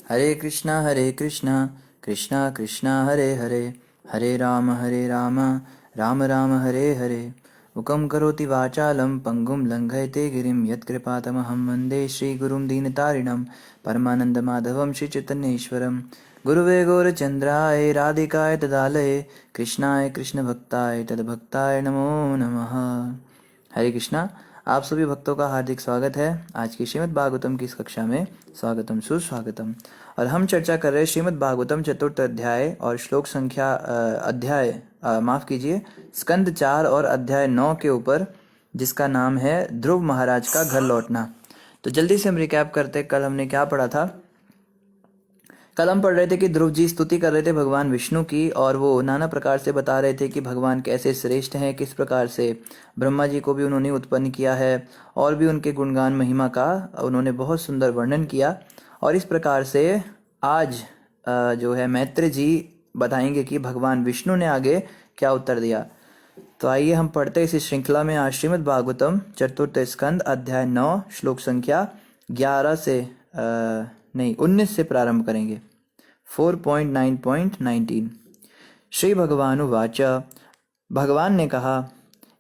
हरे कृष्णा कृष्णा कृष्णा हरे हरे, हरे राम राम राम हरे हरे। मुखं करोति वाचालं पंगुं लङ्घयते गिरिं, यत्कृपातमहं वन्दे श्रीगुरुं दीनतारिणं, परमानन्दमाधवं श्रीचैतन्येश्वरं। गुरुवे गौरचन्द्राय राधिकाय तदालये, कृष्णाय कृष्णभक्ताय तद्भक्ताय नमो नमः। हरे कृष्णा। आप सभी भक्तों का हार्दिक स्वागत है आज की श्रीमद् भागवतम की इस कक्षा में। स्वागतम सुस्वागतम। और हम चर्चा कर रहे हैं श्रीमद् भागवतम चतुर्थ अध्याय और श्लोक संख्या माफ कीजिए, स्कंद 4 और अध्याय 9 के ऊपर, जिसका नाम है ध्रुव महाराज का घर लौटना। तो जल्दी से हम रिकैप करते, कल हमने क्या पढ़ा था। कल हम पढ़ रहे थे कि ध्रुव जी स्तुति कर रहे थे भगवान विष्णु की, और वो नाना प्रकार से बता रहे थे कि भगवान कैसे श्रेष्ठ हैं, किस प्रकार से ब्रह्मा जी को भी उन्होंने उत्पन्न किया है, और भी उनके गुणगान महिमा का उन्होंने बहुत सुंदर वर्णन किया। और इस प्रकार से आज जो है मैत्र जी बताएंगे कि भगवान विष्णु ने आगे क्या उत्तर दिया। तो आइए हम पढ़ते इस श्रृंखला में आज श्रीमद् भागवतम चतुर्थ स्कंद अध्याय 9 श्लोक संख्या 11 से 19 से प्रारंभ करेंगे। 4.9.19। श्री भगवान उवाच। भगवान ने कहा,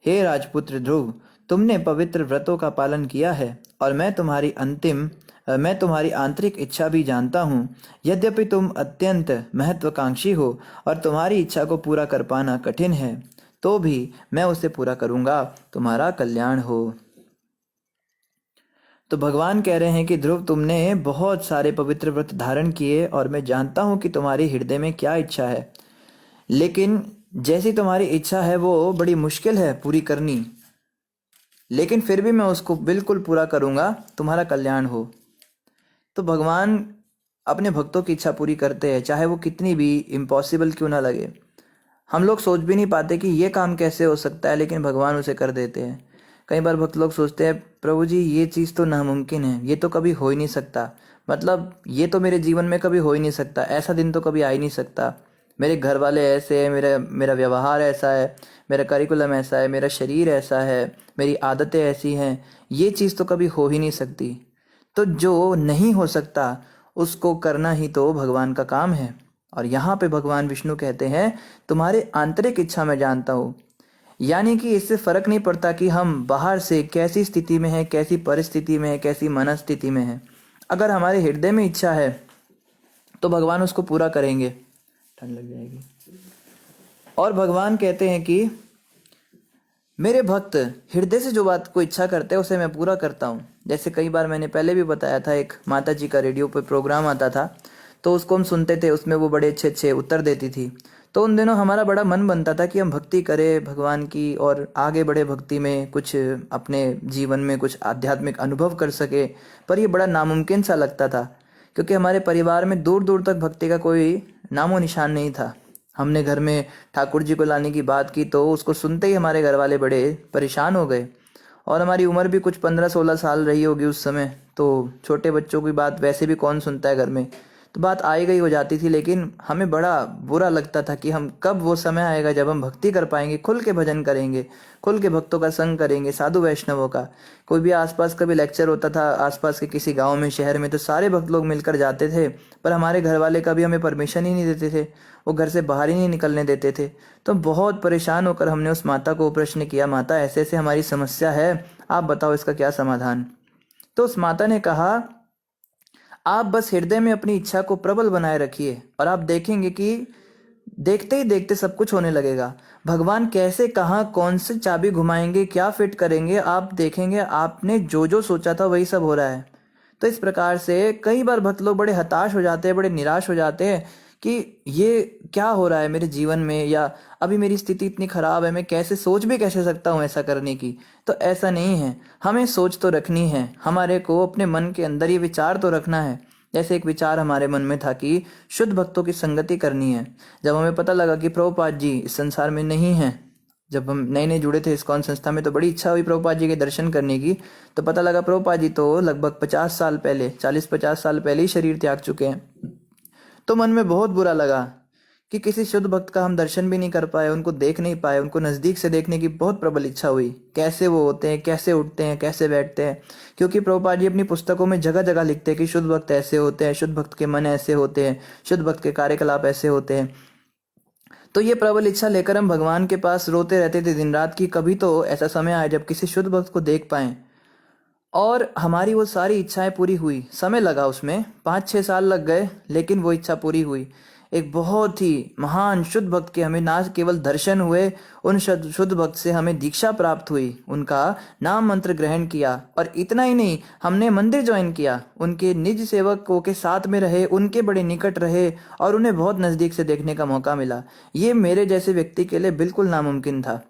हे राजपुत्र ध्रुव, तुमने पवित्र व्रतों का पालन किया है और मैं तुम्हारी आंतरिक इच्छा भी जानता हूँ। यद्यपि तुम अत्यंत महत्वाकांक्षी हो और तुम्हारी इच्छा को पूरा कर पाना कठिन है, तो भी मैं उसे पूरा करूँगा, तुम्हारा कल्याण हो। तो भगवान कह रहे हैं कि ध्रुव, तुमने बहुत सारे पवित्र व्रत धारण किए और मैं जानता हूं कि तुम्हारी हृदय में क्या इच्छा है, लेकिन जैसी तुम्हारी इच्छा है वो बड़ी मुश्किल है पूरी करनी, लेकिन फिर भी मैं उसको बिल्कुल पूरा करूंगा, तुम्हारा कल्याण हो। तो भगवान अपने भक्तों की इच्छा पूरी करते हैं, चाहे वो कितनी भी इम्पॉसिबल क्यों ना लगे। हम लोग सोच भी नहीं पाते कि ये काम कैसे हो सकता है, लेकिन भगवान उसे कर देते हैं। कई बार भक्त लोग सोचते हैं, प्रभु जी ये चीज़ तो नामुमकिन है, ये तो कभी हो ही नहीं सकता, मतलब ये तो मेरे जीवन में कभी हो ही नहीं सकता, ऐसा दिन तो कभी आ ही नहीं सकता, मेरे घर वाले ऐसे हैं, मेरा मेरा व्यवहार ऐसा है, मेरा करिकुलम ऐसा है, मेरा शरीर ऐसा है, मेरी आदतें ऐसी हैं, ये चीज़ तो कभी हो ही नहीं सकती। तो जो नहीं हो सकता उसको करना ही तो भगवान का काम है। और यहाँ पे भगवान विष्णु कहते हैं, तुम्हारे आंतरिक इच्छा मैं जानता हूँ। यानी कि इससे फर्क नहीं पड़ता कि हम बाहर से कैसी स्थिति में हैं, कैसी परिस्थिति में है, कैसी मनस्थिति में है, अगर हमारे हृदय में इच्छा है तो भगवान उसको पूरा करेंगे। ठंड लग जाएगी। और भगवान कहते हैं कि मेरे भक्त हृदय से जो बात को इच्छा करते हैं उसे मैं पूरा करता हूँ। जैसे कई बार मैंने पहले भी बताया था, एक माता जी का रेडियो पे प्रोग्राम आता था, तो उसको हम सुनते थे, उसमें वो बड़े अच्छे अच्छे उत्तर देती थी। तो उन दिनों हमारा बड़ा मन बनता था कि हम भक्ति करें भगवान की और आगे बढ़े भक्ति में, कुछ अपने जीवन में कुछ आध्यात्मिक अनुभव कर सके। पर ये बड़ा नामुमकिन सा लगता था, क्योंकि हमारे परिवार में दूर दूर तक भक्ति का कोई नामो निशान नहीं था। हमने घर में ठाकुर जी को लाने की बात की तो उसको सुनते ही हमारे घर वाले बड़े परेशान हो गए। और हमारी उम्र भी कुछ 15-16 साल रही होगी उस समय, तो छोटे बच्चों की बात वैसे भी कौन सुनता है घर में, तो बात आई गई हो जाती थी। लेकिन हमें बड़ा बुरा लगता था कि हम कब वो समय आएगा जब हम भक्ति कर पाएंगे, खुल के भजन करेंगे, खुल के भक्तों का संग करेंगे, साधु वैष्णवों का। कोई भी आसपास का भी लेक्चर होता था आसपास के किसी गांव में, शहर में, तो सारे भक्त लोग मिलकर जाते थे, पर हमारे घर वाले कभी हमें परमिशन ही नहीं देते थे, वो घर से बाहर ही नहीं निकलने देते थे। तो बहुत परेशान होकर हमने उस माता को प्रश्न किया, माता ऐसे ऐसे हमारी समस्या है, आप बताओ इसका क्या समाधान। तो उस माता ने कहा, आप बस हृदय में अपनी इच्छा को प्रबल बनाए रखिए और आप देखेंगे कि देखते ही देखते सब कुछ होने लगेगा। भगवान कैसे, कहाँ, कौन सी चाबी घुमाएंगे, क्या फिट करेंगे, आप देखेंगे आपने जो जो सोचा था वही सब हो रहा है। तो इस प्रकार से कई बार भक्त लोग बड़े हताश हो जाते हैं, बड़े निराश हो जाते हैं कि ये क्या हो रहा है मेरे जीवन में, या अभी मेरी स्थिति इतनी खराब है, मैं कैसे सोच भी कैसे सकता हूँ ऐसा करने की। तो ऐसा नहीं है, हमें सोच तो रखनी है, हमारे को अपने मन के अंदर ये विचार तो रखना है। जैसे एक विचार हमारे मन में था कि शुद्ध भक्तों की संगति करनी है। जब हमें पता लगा कि प्रभुपाद जी इस संसार में नहीं है, जब हम नए नए जुड़े थे इस्कॉन संस्था में, तो बड़ी इच्छा हुई प्रभुपाद जी के दर्शन करने की। तो पता लगा प्रभुपाद जी तो लगभग 50 साल पहले, 40-50 साल पहले ही शरीर त्याग चुके हैं। तो मन में बहुत बुरा लगा कि किसी शुद्ध भक्त का हम दर्शन भी नहीं कर पाए, उनको देख नहीं पाए। उनको नज़दीक से देखने की बहुत प्रबल इच्छा हुई, कैसे वो होते हैं, कैसे उठते हैं, कैसे बैठते हैं। क्योंकि प्रभुपाद जी अपनी पुस्तकों में जगह जगह लिखते हैं कि शुद्ध भक्त ऐसे होते हैं, शुद्ध भक्त के मन ऐसे होते हैं, शुद्ध भक्त के कार्यकलाप ऐसे होते हैं। तो ये प्रबल इच्छा लेकर हम भगवान के पास रोते रहते थे दिन रात की कभी तो ऐसा समय आए जब किसी शुद्ध भक्त को देख पाएं। और हमारी वो सारी इच्छाएं पूरी हुई। समय लगा, उसमें 5-6 साल लग गए, लेकिन वो इच्छा पूरी हुई। एक बहुत ही महान शुद्ध भक्त के हमें ना केवल दर्शन हुए, उन शुद्ध भक्त से हमें दीक्षा प्राप्त हुई, उनका नाम मंत्र ग्रहण किया। और इतना ही नहीं, हमने मंदिर ज्वाइन किया, उनके निज सेवकों के साथ में रहे, उनके बड़े निकट रहे और उन्हें बहुत नज़दीक से देखने का मौका मिला। ये मेरे जैसे व्यक्ति के लिए बिल्कुल नामुमकिन था,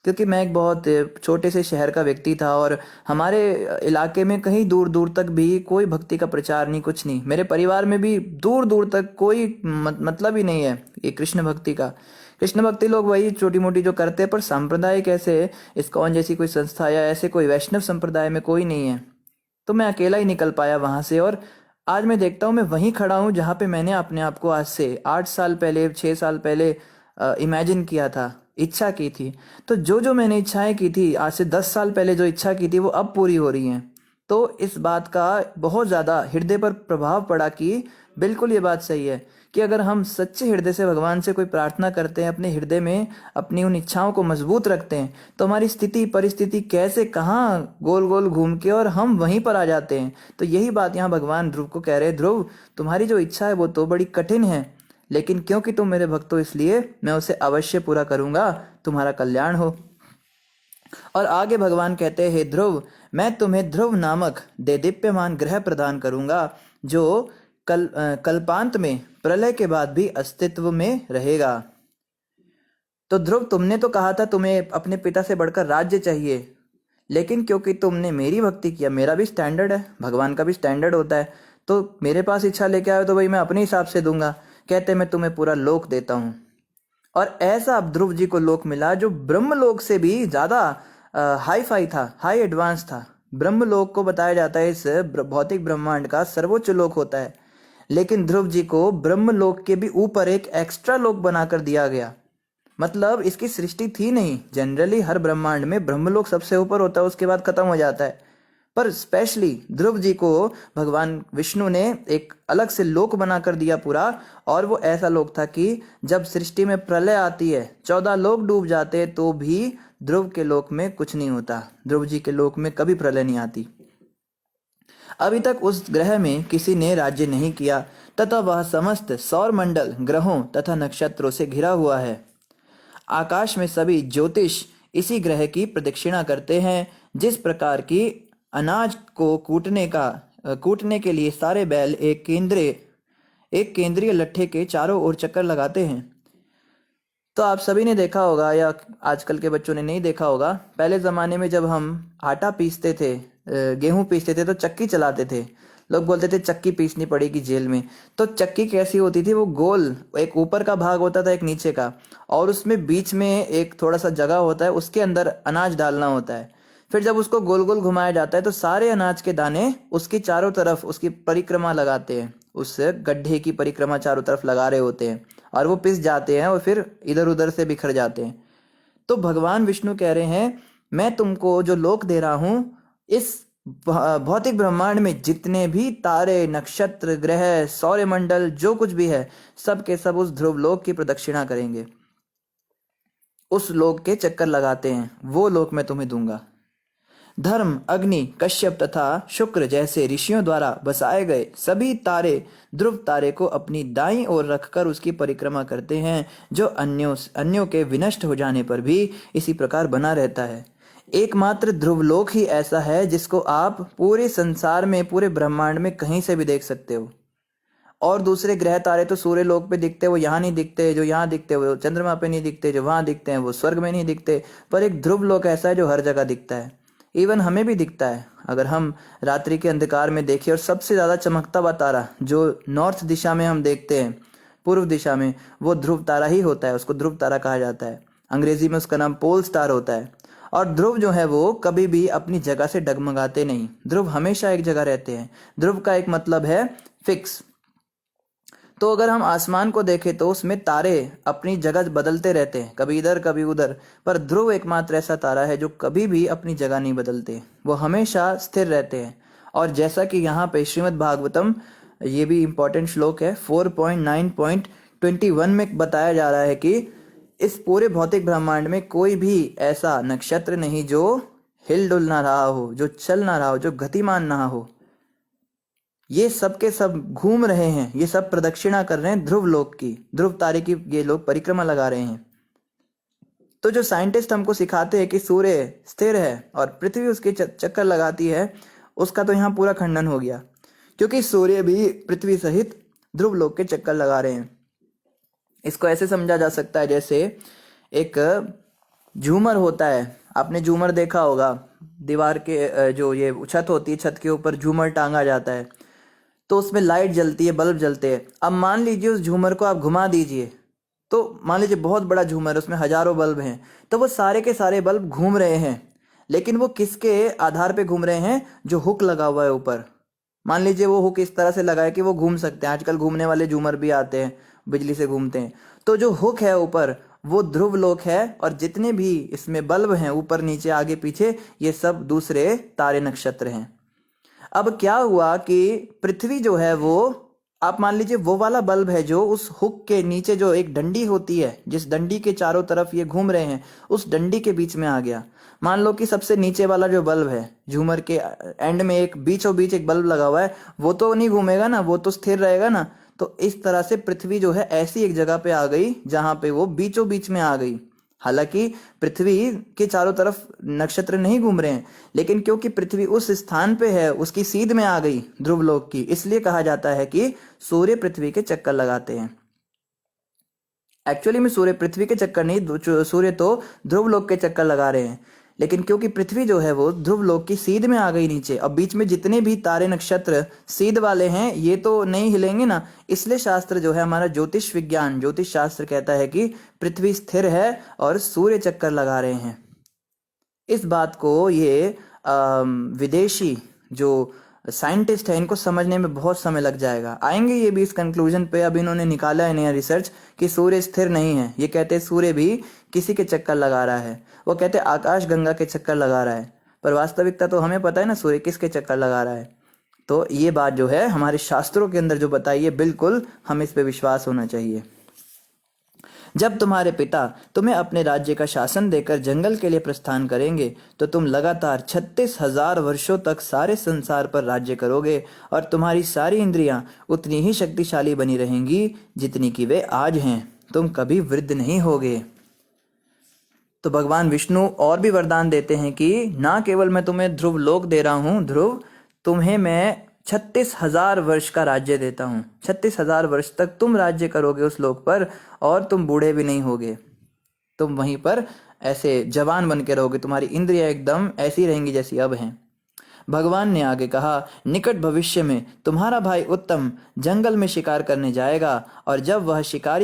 क्योंकि मैं एक बहुत छोटे से शहर का व्यक्ति था और हमारे इलाके में कहीं दूर दूर तक भी कोई भक्ति का प्रचार नहीं, कुछ नहीं। मेरे परिवार में भी दूर दूर तक कोई मतलब ही नहीं है ये कृष्ण भक्ति का। कृष्ण भक्ति लोग वही छोटी मोटी जो करते हैं, पर सांप्रदायिक ऐसे इस्कॉन जैसी कोई संस्था या ऐसे कोई वैष्णव संप्रदाय में कोई नहीं है। तो मैं अकेला ही निकल पाया वहां से। और आज मैं देखता हूँ मैं वहीं खड़ा हूँ जहाँ पे मैंने अपने आप को आज से 8 साल पहले, 6 साल पहले इमेजिन किया था, इच्छा की थी। तो जो जो मैंने इच्छाएं की थी आज से 10 साल पहले, जो इच्छा की थी वो अब पूरी हो रही हैं। तो इस बात का बहुत ज़्यादा हृदय पर प्रभाव पड़ा कि बिल्कुल ये बात सही है कि अगर हम सच्चे हृदय से भगवान से कोई प्रार्थना करते हैं, अपने हृदय में अपनी उन इच्छाओं को मजबूत रखते हैं, तो हमारी स्थिति परिस्थिति कैसे कहाँ गोल गोल घूम के और हम वहीं पर आ जाते हैं। तो यही बात यहाँ भगवान ध्रुव को कह रहे हैं, ध्रुव तुम्हारी जो इच्छा है वो तो बड़ी कठिन है, लेकिन क्योंकि तुम मेरे भक्त हो इसलिए मैं उसे अवश्य पूरा करूंगा, तुम्हारा कल्याण हो। और आगे भगवान कहते हैं, हे ध्रुव, मैं तुम्हें ध्रुव नामक देदीप्यमान ग्रह प्रदान करूंगा जो कल्पांत में प्रलय के बाद भी अस्तित्व में रहेगा। तो ध्रुव, तुमने तो कहा था तुम्हें अपने पिता से बढ़कर राज्य चाहिए, लेकिन क्योंकि तुमने मेरी भक्ति किया, मेरा भी स्टैंडर्ड है, भगवान का भी स्टैंडर्ड होता है, तो मेरे पास इच्छा लेके आए तो भाई मैं अपने हिसाब से दूंगा। कहते मैं तुम्हें पूरा लोक देता हूँ। और ऐसा अब ध्रुव जी को लोक मिला जो ब्रह्म लोक से भी ज्यादा हाई फाई था, हाई एडवांस था। ब्रह्म लोक को बताया जाता है इस भौतिक ब्रह्मांड का सर्वोच्च लोक होता है, लेकिन ध्रुव जी को ब्रह्म लोक के भी ऊपर एक एक्स्ट्रा लोक बनाकर दिया गया। मतलब इसकी सृष्टि थी नहीं, जनरली हर ब्रह्मांड में ब्रह्मलोक सबसे ऊपर होता है, उसके बाद खत्म हो जाता है। पर स्पेशली ध्रुव जी को भगवान विष्णु ने एक अलग से लोक बनाकर दिया पूरा। और वो ऐसा लोक था कि जब सृष्टि में प्रलय आती है, 14 लोक डूब जाते हैं, तो भी ध्रुव के लोक में कुछ नहीं होता। ध्रुव जी के लोक में कभी प्रलय नहीं आती। अभी तक उस ग्रह में किसी ने राज्य नहीं किया तथा वह समस्त सौर मंडल ग्रहों तथा नक्षत्रों से घिरा हुआ है। आकाश में सभी ज्योतिष इसी ग्रह की प्रदक्षिणा करते हैं। जिस प्रकार की अनाज को कूटने के लिए सारे बैल एक केंद्रीय लट्ठे के चारों ओर चक्कर लगाते हैं। तो आप सभी ने देखा होगा या आजकल के बच्चों ने नहीं देखा होगा, पहले ज़माने में जब हम आटा पीसते थे, गेहूं पीसते थे, तो चक्की चलाते थे। लोग बोलते थे चक्की पीसनी पड़ेगी जेल में। तो चक्की कैसी होती थी, वो गोल, एक ऊपर का भाग होता था, एक नीचे का, और उसमें बीच में एक थोड़ा सा जगह होता है, उसके अंदर अनाज डालना होता है। फिर जब उसको गोल गोल घुमाया जाता है तो सारे अनाज के दाने उसकी चारों तरफ उसकी परिक्रमा लगाते हैं, उस गड्ढे की परिक्रमा चारों तरफ लगा रहे होते हैं, और वो पिस जाते हैं और फिर इधर उधर से बिखर जाते हैं। तो भगवान विष्णु कह रहे हैं, मैं तुमको जो लोक दे रहा हूं, इस भौतिक ब्रह्मांड में जितने भी तारे, नक्षत्र, ग्रह, सौरमंडल जो कुछ भी है, सब के सब उस ध्रुव लोक की प्रदक्षिणा करेंगे, उस लोक के चक्कर लगाते हैं, वो लोक मैं तुम्हें दूंगा। धर्म, अग्नि, कश्यप तथा शुक्र जैसे ऋषियों द्वारा बसाए गए सभी तारे ध्रुव तारे को अपनी दाईं ओर रखकर उसकी परिक्रमा करते हैं, जो अन्यों के विनष्ट हो जाने पर भी इसी प्रकार बना रहता है। एकमात्र ध्रुवलोक ही ऐसा है जिसको आप पूरे संसार में, पूरे ब्रह्मांड में कहीं से भी देख सकते हो। और दूसरे ग्रह तारे तो सूर्य लोक पे दिखते, वो यहाँ नहीं दिखते, जो यहाँ दिखते वो चंद्रमा पे नहीं दिखते, जो वहाँ दिखते हैं वो स्वर्ग में नहीं दिखते। पर एक ध्रुव लोक ऐसा है जो हर जगह दिखता है, इवन हमें भी दिखता है। अगर हम रात्रि के अंधकार में देखें, और सबसे ज़्यादा चमकता हुआ तारा जो नॉर्थ दिशा में हम देखते हैं, पूर्व दिशा में, वो ध्रुव तारा ही होता है, उसको ध्रुव तारा कहा जाता है। अंग्रेजी में उसका नाम पोल स्टार होता है। और ध्रुव जो है वो कभी भी अपनी जगह से डगमगाते नहीं, ध्रुव हमेशा एक जगह रहते हैं। ध्रुव का एक मतलब है फिक्स। तो अगर हम आसमान को देखें तो उसमें तारे अपनी जगह बदलते रहते हैं, कभी इधर कभी उधर, पर ध्रुव एकमात्र ऐसा तारा है जो कभी भी अपनी जगह नहीं बदलते, वो हमेशा स्थिर रहते हैं। और जैसा कि यहाँ पे श्रीमद् भागवतम, ये भी इम्पोर्टेंट श्लोक है, 4.9.21 में बताया जा रहा है कि इस पूरे भौतिक ब्रह्मांड में कोई भी ऐसा नक्षत्र नहीं जो हिल डुल ना रहा हो, जो चल ना रहा हो, जो गतिमान ना हो। ये सब के सब घूम रहे हैं, ये सब प्रदक्षिणा कर रहे हैं ध्रुव लोक की, ध्रुव तारे की ये लोग परिक्रमा लगा रहे हैं। तो जो साइंटिस्ट हमको सिखाते हैं कि सूर्य स्थिर है और पृथ्वी उसके चक्कर लगाती है, उसका तो यहाँ पूरा खंडन हो गया, क्योंकि सूर्य भी पृथ्वी सहित ध्रुव लोक के चक्कर लगा रहे हैं। इसको ऐसे समझा जा सकता है जैसे एक झूमर होता है, आपने झूमर देखा होगा, दीवार के जो ये छत होती है, छत के ऊपर झूमर टांगा जाता है, तो उसमें लाइट जलती है, बल्ब जलते हैं। अब मान लीजिए उस झूमर को आप घुमा दीजिए, तो मान लीजिए बहुत बड़ा झूमर है, उसमें हजारों बल्ब हैं, तो वो सारे के सारे बल्ब घूम रहे हैं, लेकिन वो किसके आधार पे घूम रहे हैं? जो हुक लगा हुआ है ऊपर। मान लीजिए वो हुक इस तरह से लगा है कि वो घूम सकते हैं, आजकल घूमने वाले झूमर भी आते हैं, बिजली से घूमते हैं। तो जो हुक है ऊपर, वो ध्रुव लोक है, और जितने भी इसमें बल्ब हैं ऊपर नीचे आगे पीछे, ये सब दूसरे तारे नक्षत्र हैं। अब क्या हुआ कि पृथ्वी जो है वो, आप मान लीजिए वो वाला बल्ब है जो उस हुक के नीचे जो एक डंडी होती है, जिस डंडी के चारों तरफ ये घूम रहे हैं, उस डंडी के बीच में आ गया। मान लो कि सबसे नीचे वाला जो बल्ब है, झूमर के एंड में एक बीचों बीच एक बल्ब लगा हुआ है, वो तो नहीं घूमेगा ना, वो तो स्थिर रहेगा ना। तो इस तरह से पृथ्वी जो है ऐसी एक जगह पे आ गई जहां पे वो बीचों बीच में आ गई। हालांकि पृथ्वी के चारों तरफ नक्षत्र नहीं घूम रहे हैं, लेकिन क्योंकि पृथ्वी उस स्थान पे है, उसकी सीध में आ गई ध्रुव लोक की, इसलिए कहा जाता है कि सूर्य पृथ्वी के चक्कर लगाते हैं। एक्चुअली में सूर्य पृथ्वी के चक्कर नहीं, सूर्य तो ध्रुव लोक के चक्कर लगा रहे हैं, लेकिन क्योंकि पृथ्वी जो है वो ध्रुव लोक की सीध में आ गई नीचे, अब बीच में जितने भी तारे नक्षत्र सीध वाले हैं ये तो नहीं हिलेंगे ना, इसलिए शास्त्र जो है हमारा ज्योतिष विज्ञान, ज्योतिष शास्त्र कहता है कि पृथ्वी स्थिर है और सूर्य चक्कर लगा रहे हैं। इस बात को ये विदेशी जो साइंटिस्ट है, इनको समझने में बहुत समय लग जाएगा, आएंगे ये भी इस कंक्लूजन पे। अब इन्होंने निकाला है नया रिसर्च कि सूर्य स्थिर नहीं है, ये कहते हैं सूर्य भी किसी के चक्कर लगा रहा है, वो कहते हैं आकाश गंगा के चक्कर लगा रहा है, पर वास्तविकता तो हमें पता है ना सूर्य किसके चक्कर लगा रहा है। तो ये बात जो है हमारे शास्त्रों के अंदर जो बताई है, बिल्कुल हमें इस पे विश्वास होना चाहिए। जब तुम्हारे पिता तुम्हें अपने राज्य का शासन देकर जंगल के लिए प्रस्थान करेंगे, तो तुम लगातार 36,000 वर्षों तक सारे संसार पर राज्य करोगे, और तुम्हारी सारी इंद्रियां उतनी ही शक्तिशाली बनी रहेंगी जितनी कि वे आज हैं। तुम कभी वृद्ध नहीं होगे। तो भगवान विष्णु और भी वरदान देते हैं कि ना केवल मैं तुम्हें ध्रुव लोक दे रहा हूँ, ध्रुव, तुम्हें मैं 36,000 वर्ष का राज्य देता हूँ। 36,000 वर्ष तक तुम राज्य करोगे उस लोक पर, और तुम बूढ़े भी नहीं होगे, तुम वहीं पर ऐसे जवान बन के रहोगे, तुम्हारी इंद्रियां एकदम ऐसी रहेंगी जैसी अब हैं। भगवान ने आगे कहा, निकट भविष्य में तुम्हारा भाई उत्तम जंगल में शिकार करने जाएगा, और जब वह शिकार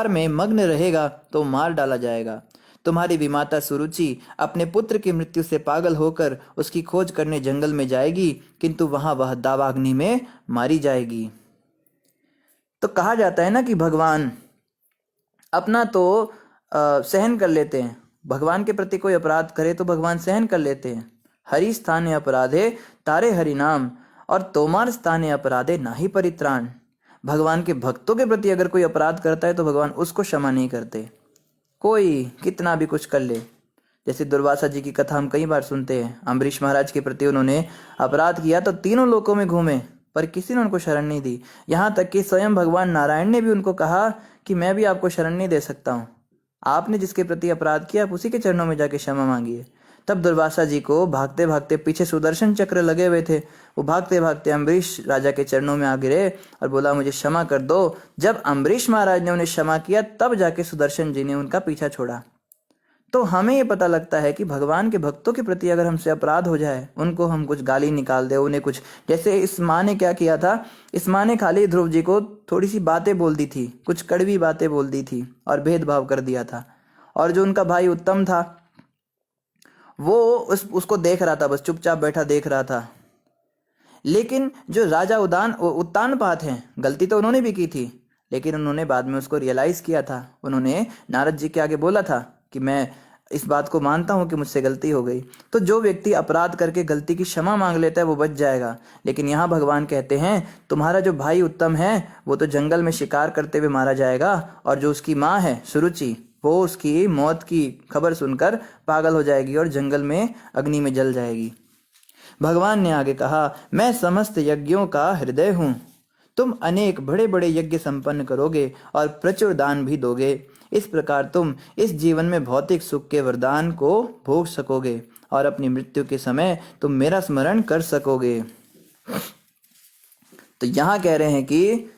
में मग्न रहेगा तो मार डाला जाएगा। तुम्हारी विमाता सुरुचि अपने पुत्र की मृत्यु से पागल होकर उसकी खोज करने जंगल में जाएगी, किंतु वहां वह दावाग्नि में मारी जाएगी। तो कहा जाता है ना कि भगवान अपना तो सहन कर लेते हैं, भगवान के प्रति कोई अपराध करे तो भगवान सहन कर लेते हैं। हरि स्थाने अपराधे तारे हरि नाम, और तोमार स्थाने अपराधे नाही परित्राण। भगवान के भक्तों के प्रति अगर कोई अपराध करता है तो भगवान उसको क्षमा नहीं करते, कोई कितना भी कुछ कर ले। जैसे दुर्वासा जी की कथा हम कई बार सुनते हैं, अम्बरीश महाराज के प्रति उन्होंने अपराध किया तो तीनों लोकों में घूमे, पर किसी ने उनको शरण नहीं दी। यहाँ तक कि स्वयं भगवान नारायण ने भी उनको कहा कि मैं भी आपको शरण नहीं दे सकता हूँ, आपने जिसके प्रति अपराध किया आप उसी के चरणों में जाके क्षमा मांगिए। तब दुर्वासा जी को भागते भागते, पीछे सुदर्शन चक्र लगे हुए थे, वो भागते भागते अम्बरीश राजा के चरणों में आ गिरे और बोला मुझे क्षमा कर दो। जब अम्बरीश महाराज ने उन्हें क्षमा किया तब जाके सुदर्शन जी ने उनका पीछा छोड़ा। तो हमें ये पता लगता है कि भगवान के भक्तों के प्रति अगर हमसे अपराध हो जाए, उनको हम कुछ गाली निकाल दे, उन्हें कुछ, जैसे इस माँ ने क्या किया था, इस माँ ने खाली ध्रुव जी को थोड़ी सी बातें बोल दी थी, कुछ कड़वी बातें बोल दी थी और भेदभाव कर दिया था। और जो उनका भाई उत्तम था वो उसको देख रहा था, बस चुपचाप बैठा देख रहा था। लेकिन जो राजा उत्तानपाद हैं, गलती तो उन्होंने भी की थी, लेकिन उन्होंने बाद में उसको रियलाइज किया था। उन्होंने नारद जी के आगे बोला था कि मैं इस बात को मानता हूं कि मुझसे गलती हो गई। तो जो व्यक्ति अपराध करके गलती की क्षमा मांग लेता है वो बच जाएगा। लेकिन यहाँ भगवान कहते हैं तुम्हारा जो भाई उत्तम है वो तो जंगल में शिकार करते हुए मारा जाएगा, और जो उसकी माँ है सुरुचि वो उसकी मौत की खबर सुनकर पागल हो जाएगी और जंगल में अग्नि में जल जाएगी। भगवान ने आगे कहा, मैं समस्त यज्ञों का हृदय हूँ। तुम अनेक बड़े बड़े यज्ञ संपन्न करोगे और प्रचुर दान भी दोगे। इस प्रकार तुम इस जीवन में भौतिक सुख के वरदान को भोग सकोगे और अपनी मृत्यु के समय तुम मेरा स्मरण कर सकोगे। तो यहाँ कह रहे हैं कि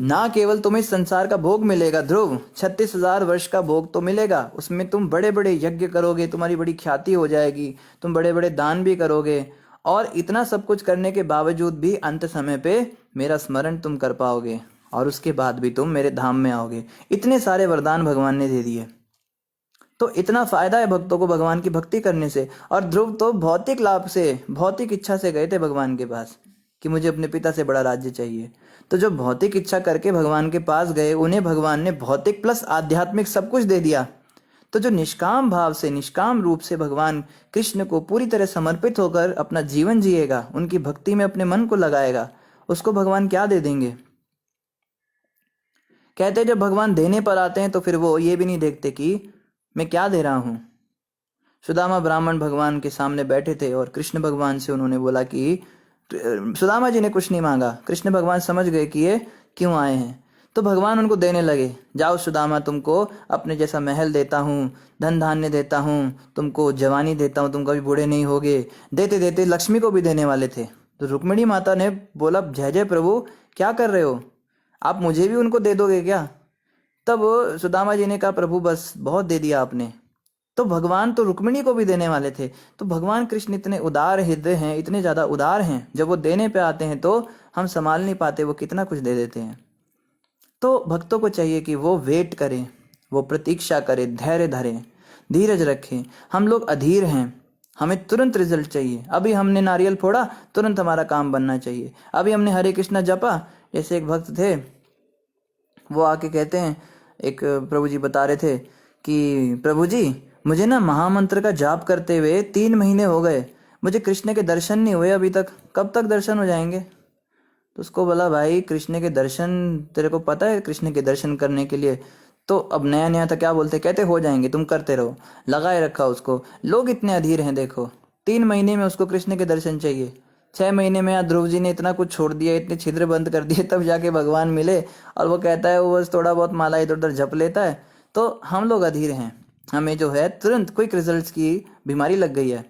ना केवल तुम्हें संसार का भोग मिलेगा ध्रुव, 36,000 वर्ष का भोग तो मिलेगा, उसमें तुम बड़े बड़े यज्ञ करोगे, तुम्हारी बड़ी ख्याति हो जाएगी, तुम बड़े बड़े दान भी करोगे, और इतना सब कुछ करने के बावजूद भी अंत समय पे मेरा स्मरण तुम कर पाओगे और उसके बाद भी तुम मेरे धाम में आओगे। इतने सारे वरदान भगवान ने दे दिए। तो इतना फायदा है भक्तों को भगवान की भक्ति करने से। और ध्रुव तो भौतिक लाभ से, भौतिक इच्छा से गए थे भगवान के पास कि मुझे अपने पिता से बड़ा राज्य चाहिए। तो जो भौतिक इच्छा करके भगवान के पास गए उन्हें भगवान ने भौतिक प्लस आध्यात्मिक सब कुछ दे दिया। तो जो निष्काम भाव से, निष्काम रूप से भगवान कृष्ण को पूरी तरह समर्पित होकर अपना जीवन जिएगा, उनकी भक्ति में अपने मन को लगाएगा, उसको भगवान क्या दे देंगे। कहते हैं जब भगवान देने पर आते हैं तो फिर वो ये भी नहीं देखते कि मैं क्या दे रहा हूँ। सुदामा ब्राह्मण भगवान के सामने बैठे थे और कृष्ण भगवान से उन्होंने बोला कि सुदामा जी ने कुछ नहीं मांगा। कृष्ण भगवान समझ गए कि ये क्यों आए हैं, तो भगवान उनको देने लगे। जाओ सुदामा, तुमको अपने जैसा महल देता हूँ, धन धान्य देता हूँ, तुमको जवानी देता हूँ, तुम कभी बूढ़े नहीं होगे। देते देते लक्ष्मी को भी देने वाले थे। तो रुक्मिणी माता ने बोला, जय जय प्रभु, क्या कर रहे हो आप, मुझे भी उनको दे दोगे क्या। तब सुदामा जी ने कहा, प्रभु बस बहुत दे दिया आपने। तो भगवान तो रुक्मिणी को भी देने वाले थे। तो भगवान कृष्ण इतने उदार हृदय हैं, इतने ज्यादा उदार हैं, जब वो देने पे आते हैं तो हम संभाल नहीं पाते, वो कितना कुछ दे देते हैं। तो भक्तों को चाहिए कि वो वेट करें, वो प्रतीक्षा करें, धैर्य धरें, धीरज रखें। हम लोग अधीर हैं, हमें तुरंत रिजल्ट चाहिए। अभी हमने नारियल फोड़ा, तुरंत हमारा काम बनना चाहिए। अभी हमने हरे कृष्णा जपा, जैसे एक भक्त थे वो आके कहते हैं, एक प्रभु जी बता रहे थे कि प्रभु जी मुझे ना महामंत्र का जाप करते हुए 3 महीने हो गए, मुझे कृष्ण के दर्शन नहीं हुए अभी तक, कब तक दर्शन हो जाएंगे। तो उसको बोला, भाई कृष्ण के दर्शन तेरे को पता है, कृष्ण के दर्शन करने के लिए तो अब नया नया था, क्या बोलते, कहते हो जाएंगे, तुम करते रहो, लगाए रखा उसको। लोग इतने अधीर हैं, देखो 3 महीने में उसको कृष्ण के दर्शन चाहिए। 6 महीने में ध्रुव जी ने इतना कुछ छोड़ दिया, इतने छिद्र बंद कर दिए, तब जाके भगवान मिले, और वो कहता है वो बस थोड़ा बहुत माला इधर उधर जप लेता है। तो हम लोग अधीर हैं, हमें जो है तुरंत क्विक रिजल्ट्स की बीमारी लग गई है।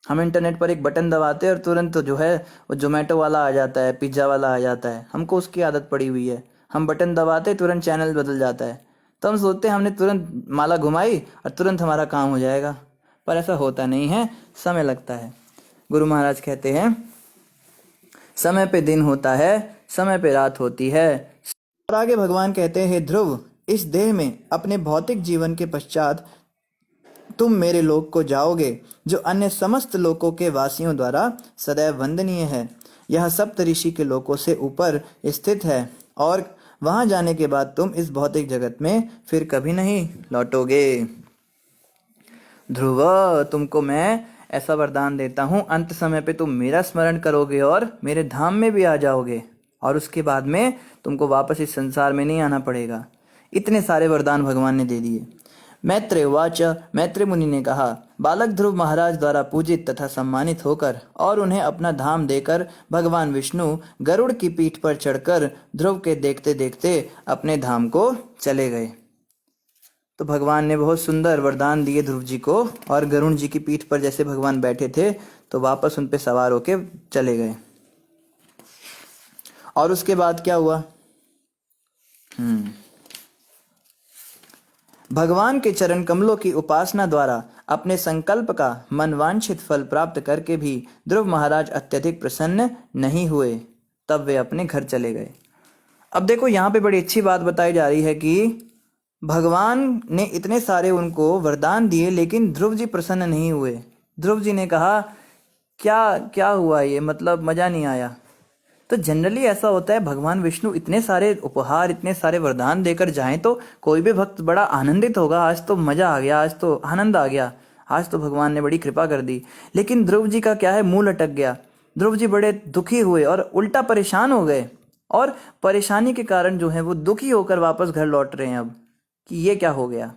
हम इंटरनेट पर एक बटन दबाते हैं और तुरंत जो है वो जोमेटो वाला आ जाता है, पिज्ज़ा वाला आ जाता है, हमको उसकी आदत पड़ी हुई है। हम बटन दबाते तुरंत चैनल बदल जाता है, तो हम सोचते हैं हमने तुरंत माला घुमाई और तुरंत हमारा काम हो जाएगा, पर ऐसा होता नहीं है, समय लगता है। गुरु महाराज कहते हैं, समय पे दिन होता है, समय पे रात होती है। और आगे भगवान कहते हैं, हे ध्रुव, इस देह में अपने भौतिक जीवन के पश्चात तुम मेरे लोक को जाओगे, जो अन्य समस्त लोकों के वासियों द्वारा सदैव वंदनीय है। यह सप्तऋषि के लोकों से ऊपर स्थित है, और वहां जाने के बाद तुम इस भौतिक जगत में फिर कभी नहीं लौटोगे। ध्रुव, तुमको मैं ऐसा वरदान देता हूँ, अंत समय पे तुम मेरा स्मरण करोगे और मेरे धाम में भी आ जाओगे, और उसके बाद में तुमको वापस इस संसार में नहीं आना पड़ेगा। इतने सारे वरदान भगवान ने दे दिए। मैत्रेय उवाच, मैत्रेय मुनि ने कहा, बालक ध्रुव महाराज द्वारा पूजित तथा सम्मानित होकर और उन्हें अपना धाम देकर भगवान विष्णु गरुड़ की पीठ पर चढ़कर ध्रुव के देखते देखते अपने धाम को चले गए। तो भगवान ने बहुत सुंदर वरदान दिए ध्रुव जी को, और गरुड़ जी की पीठ पर जैसे भगवान बैठे थे तो वापस उन पे सवार होके चले गए। और उसके बाद क्या हुआ, भगवान के चरण कमलों की उपासना द्वारा अपने संकल्प का मनवांछित फल प्राप्त करके भी ध्रुव महाराज अत्यधिक प्रसन्न नहीं हुए, तब वे अपने घर चले गए। अब देखो यहाँ पे बड़ी अच्छी बात बताई जा रही है कि भगवान ने इतने सारे उनको वरदान दिए, लेकिन ध्रुव जी प्रसन्न नहीं हुए। ध्रुव जी ने कहा क्या क्या हुआ ये, मतलब मजा नहीं आया। तो जनरली ऐसा होता है, भगवान विष्णु इतने सारे उपहार, इतने सारे वरदान देकर जाएं तो कोई भी भक्त बड़ा आनंदित होगा, आज तो मजा आ गया, आज तो आनंद आ गया, आज तो भगवान ने बड़ी कृपा कर दी। लेकिन ध्रुव जी का क्या है, मूल अटक गया। ध्रुव जी बड़े दुखी हुए और उल्टा परेशान हो गए, और परेशानी के कारण जो है वो दुखी होकर वापस घर लौट रहे हैं अब, कि ये क्या हो गया।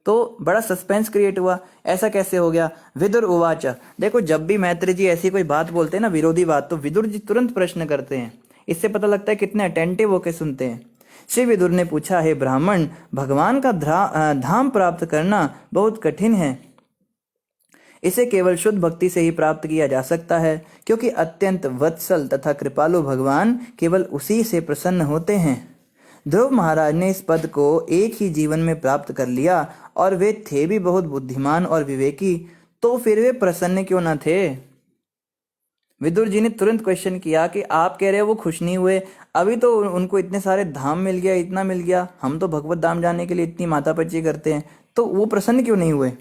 तो बड़ा सस्पेंस क्रिएट हुआ, ऐसा कैसे हो गया। विदुर उवाच, देखो जब भी मैत्री जी ऐसी कोई बात बोलते हैं ना, विरोधी बात, तो विदुर जी तुरंत प्रश्न करते हैं। इससे पता लगता है कितने अटेंटिव होकर सुनते हैं। श्री विदुर ने पूछा, हे ब्राह्मण, भगवान का धाम प्राप्त करना बहुत कठिन है। इसे केवल शुद्ध भक्ति से ही प्राप्त किया जा सकता है, क्योंकि अत्यंत वत्सल तथा कृपालु भगवान केवल उसी से प्रसन्न होते हैं। ध्रुव महाराज ने इस पद को एक ही जीवन में प्राप्त कर लिया, और वे थे भी बहुत बुद्धिमान और विवेकी, तो फिर वे प्रसन्न क्यों न थे। विदुर जी ने तुरंत क्वेश्चन किया कि आप कह रहे हो वो खुश नहीं हुए, अभी तो उनको इतने सारे धाम मिल गया, इतना मिल गया, हम तो भगवत धाम जाने के लिए इतनी मातापच्ची करते हैं, तो वो प्रसन्न क्यों नहीं हुए।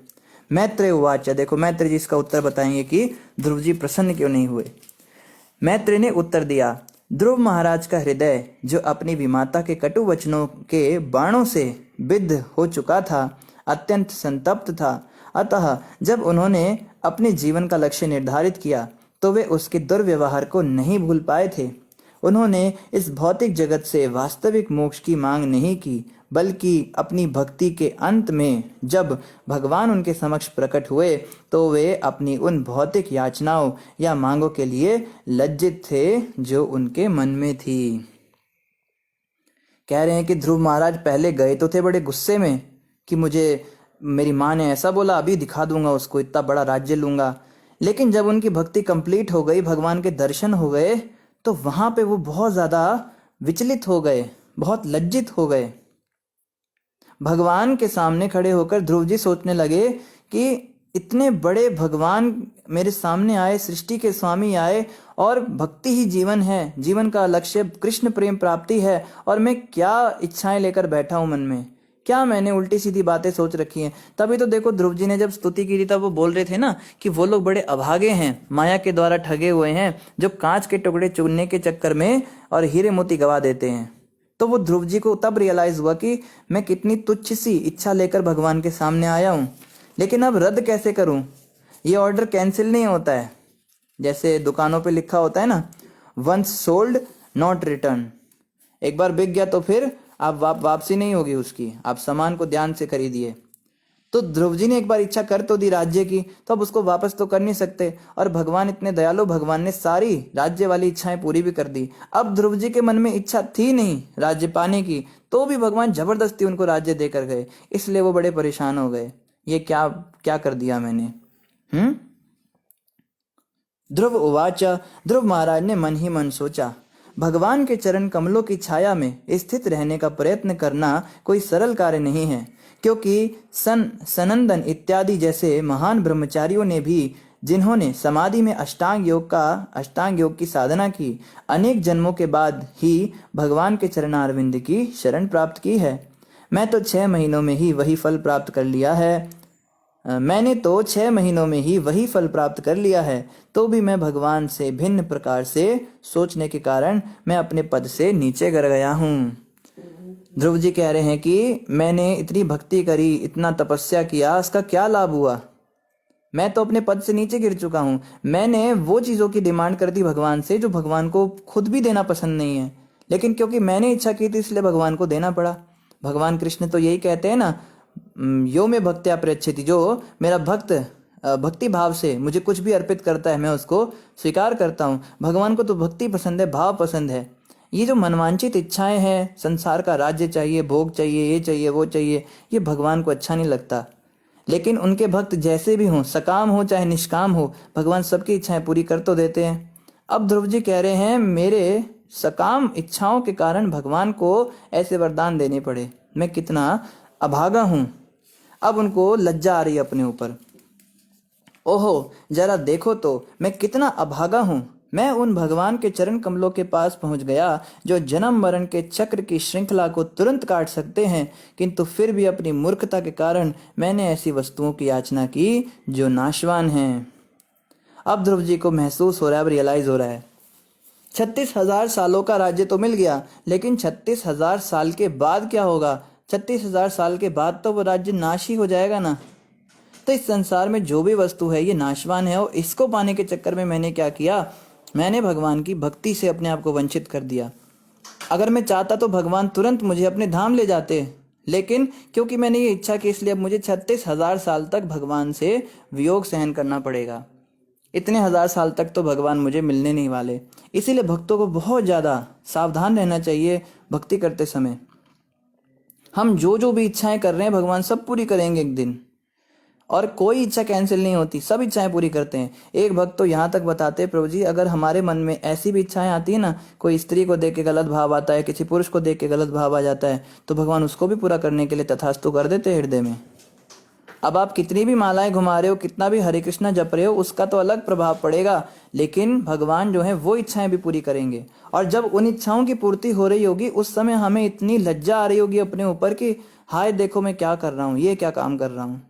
मैत्रेय उवाच, देखो मैत्रेय जी इसका उत्तर बताएंगे कि ध्रुव जी प्रसन्न क्यों नहीं हुए। मैत्रेय ने उत्तर दिया, ध्रुव महाराज का हृदय, जो अपनी विमाता के कटु वचनों के बाणों से विद्ध हो चुका था, अत्यंत संतप्त था। अतः जब उन्होंने अपने जीवन का लक्ष्य निर्धारित किया तो वे उसके दुर्व्यवहार को नहीं भूल पाए थे। उन्होंने इस भौतिक जगत से वास्तविक मोक्ष की मांग नहीं की, बल्कि अपनी भक्ति के अंत में जब भगवान उनके समक्ष प्रकट हुए तो वे अपनी उन भौतिक याचनाओं या मांगों के लिए लज्जित थे जो उनके मन में थी। कह रहे हैं कि ध्रुव महाराज पहले गए तो थे बड़े गुस्से में कि मुझे मेरी माँ ने ऐसा बोला, अभी दिखा दूंगा उसको, इतना बड़ा राज्य लूंगा। लेकिन जब उनकी भक्ति कंप्लीट हो गई, भगवान के दर्शन हो गए, तो वहां पे वो बहुत ज्यादा विचलित हो गए, बहुत लज्जित हो गए। भगवान के सामने खड़े होकर ध्रुव जी सोचने लगे कि इतने बड़े भगवान मेरे सामने आए, सृष्टि के स्वामी आए, और भक्ति ही जीवन है, जीवन का लक्ष्य कृष्ण प्रेम प्राप्ति है, और मैं क्या इच्छाएं लेकर बैठा हूं मन में, क्या मैंने उल्टी सीधी बातें सोच रखी हैं। तभी तो देखो ध्रुव जी ने जब स्तुति की थी तब वो बोल रहे थे ना कि वो लोग बड़े अभागे हैं, माया के द्वारा ठगे हुए हैं, जो कांच के टुकड़े चुनने के चक्कर में और हीरे मोती गवा देते हैं। तो वो ध्रुव जी को तब रियलाइज हुआ कि मैं कितनी तुच्छ सी इच्छा लेकर भगवान के सामने आया हूं, लेकिन अब रद्द कैसे करूं। ये ऑर्डर कैंसिल नहीं होता है, जैसे दुकानों पे लिखा होता है ना, वंस सोल्ड नॉट रिटर्न। एक बार बिक गया तो फिर आप वापसी नहीं होगी उसकी, आप सामान को ध्यान से खरीदिए। तो ध्रुव जी ने एक बार इच्छा कर तो दी राज्य की, तो अब उसको वापस तो कर नहीं सकते, और भगवान इतने दयालु, भगवान ने सारी राज्य वाली इच्छाएं पूरी भी कर दी। अब ध्रुव जी के मन में इच्छा थी नहीं राज्य पाने की, तो भी भगवान जबरदस्ती उनको राज्य देकर गए, इसलिए वो बड़े परेशान हो गए, ये क्या क्या कर दिया मैंने। ध्रुव उवाच, ध्रुव महाराज ने मन ही मन सोचा, भगवान के चरण कमलों की छाया में स्थित रहने का प्रयत्न करना कोई सरल कार्य नहीं है, क्योंकि सनंदन इत्यादि जैसे महान ब्रह्मचारियों ने भी, जिन्होंने समाधि में अष्टांग योग की साधना की, अनेक जन्मों के बाद ही भगवान के चरणारविंद की शरण प्राप्त की है। मैं तो 6 महीनों में ही वही फल प्राप्त कर लिया है। मैंने तो 6 महीनों में ही वही फल प्राप्त कर लिया है, तो भी मैं भगवान से भिन्न प्रकार से सोचने के कारण मैं अपने पद से नीचे गिर गया हूँ। ध्रुव जी कह रहे हैं कि मैंने इतनी भक्ति करी, इतना तपस्या किया, इसका क्या लाभ हुआ। मैं तो अपने पद से नीचे गिर चुका हूँ। मैंने वो चीज़ों की डिमांड कर दी भगवान से जो भगवान को खुद भी देना पसंद नहीं है, लेकिन क्योंकि मैंने इच्छा की थी इसलिए भगवान को देना पड़ा। भगवान कृष्ण तो यही कहते हैं ना, यो में भक्त्या प्रयच्छति, जो मेरा भक्त भक्ति भाव से मुझे कुछ भी अर्पित करता है मैं उसको स्वीकार करता हूँ। भगवान को तो भक्ति पसंद है, भाव पसंद है। ये जो मनवांचित इच्छाएं हैं, संसार का राज्य चाहिए, भोग चाहिए, ये चाहिए, वो चाहिए, ये भगवान को अच्छा नहीं लगता। लेकिन उनके भक्त जैसे भी हों, सकाम हो चाहे निष्काम हो, भगवान सबकी इच्छाएं पूरी कर तो देते हैं। अब ध्रुव जी कह रहे हैं मेरे सकाम इच्छाओं के कारण भगवान को ऐसे वरदान देने पड़े, मैं कितना अभागा हूं। अब उनको लज्जा आ रही है अपने ऊपर। ओहो, जरा देखो तो मैं कितना अभागा हूं। मैं उन भगवान के चरण कमलों के पास पहुंच गया जो जन्म मरण के चक्र की श्रृंखला को तुरंत काट सकते हैं, किंतु फिर भी अपनी मूर्खता के कारण मैंने ऐसी वस्तुओं की याचना की जो नाशवान हैं। अब ध्रुव जी को महसूस हो रहा है, अब रियलाइज हो रहा है 36,000 सालों का राज्य तो मिल गया, लेकिन 36,000 साल के बाद क्या होगा? 36,000 साल के बाद तो वो राज्य नाश ही हो जाएगा ना। तो इस संसार में जो भी वस्तु है ये नाशवान है, और इसको पाने के चक्कर में मैंने क्या किया? मैंने भगवान की भक्ति से अपने आप को वंचित कर दिया। अगर मैं चाहता तो भगवान तुरंत मुझे अपने धाम ले जाते, लेकिन क्योंकि मैंने ये इच्छा की, इसलिए अब मुझे 36,000 साल तक भगवान से वियोग सहन करना पड़ेगा। इतने 1,000 साल तक तो भगवान मुझे मिलने नहीं वाले। इसीलिए भक्तों को बहुत ज़्यादा सावधान रहना चाहिए भक्ति करते समय। हम जो जो भी इच्छाएं कर रहे हैं भगवान सब पूरी करेंगे एक दिन, और कोई इच्छा कैंसिल नहीं होती, सब इच्छाएं पूरी करते हैं। एक भक्त तो यहाँ तक बताते हैं, प्रभु जी अगर हमारे मन में ऐसी भी इच्छाएं आती है ना, कोई स्त्री को देख के गलत भाव आता है, किसी पुरुष को देख के गलत भाव आ जाता है, तो भगवान उसको भी पूरा करने के लिए तथास्तु कर देते हैं हृदय में। अब आप कितनी भी मालाएं घुमा रहे हो, कितना भी हरे कृष्णा जप रहे हो, उसका तो अलग प्रभाव पड़ेगा, लेकिन भगवान जो है वो इच्छाएं भी पूरी करेंगे। और जब उन इच्छाओं की पूर्ति हो रही होगी, उस समय हमें इतनी लज्जा आ रही होगी अपने ऊपर कि हाय देखो मैं क्या कर रहा हूँ, ये क्या काम कर रहा हूँ,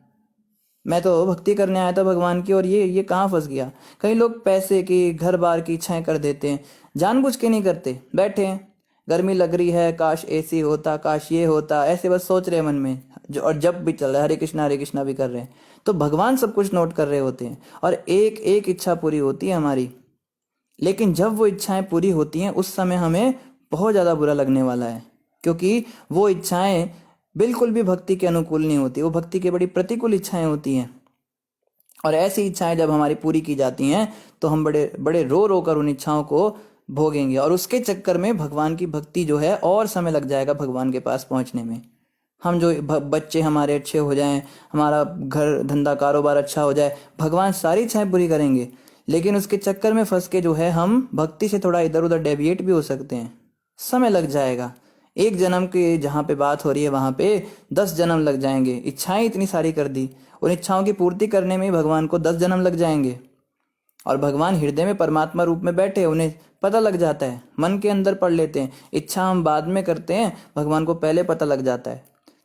मैं तो भक्ति करने आया था भगवान की, और ये कहाँ फंस गया। कई लोग पैसे की, घर बार की इच्छाएं कर देते हैं, जानबूझ के नहीं करते, बैठे हैं, गर्मी लग रही है, काश एसी होता, काश ये होता, ऐसे बस सोच रहे हैं मन में, जो और जब भी चल रहा है हरे कृष्णा भी कर रहे हैं, तो भगवान सब कुछ नोट कर रहे होते हैं, और एक एक इच्छा पूरी होती है हमारी। लेकिन जब वो इच्छाएं पूरी होती हैं, उस समय हमें बहुत ज़्यादा बुरा लगने वाला है, क्योंकि वो इच्छाएं बिल्कुल भी भक्ति के अनुकूल नहीं होती, वो भक्ति की बड़ी प्रतिकूल इच्छाएं होती हैं। और ऐसी इच्छाएं जब हमारी पूरी की जाती हैं, तो हम बड़े बड़े रो रो कर उन इच्छाओं को भोगेंगे, और उसके चक्कर में भगवान की भक्ति जो है और समय लग जाएगा भगवान के पास पहुंचने में। हम जो बच्चे हमारे अच्छे हो जाएं, हमारा घर धंधा कारोबार अच्छा हो जाए, भगवान सारी इच्छाएं पूरी करेंगे, लेकिन उसके चक्कर में फंस के जो है हम भक्ति से थोड़ा इधर उधर डेविएट भी हो सकते हैं, समय लग जाएगा। एक जन्म की जहाँ पे बात हो रही है वहां पे 10 जन्म लग जाएंगे। इच्छाएं इतनी सारी कर दी, उन इच्छाओं की पूर्ति करने में ही भगवान को 10 जन्म लग जाएंगे। और भगवान हृदय में परमात्मा रूप में बैठे, उन्हें पता लग जाता है, मन के अंदर पढ़ लेते हैं। इच्छा हम बाद में करते हैं, भगवान को पहले पता लग जाता है।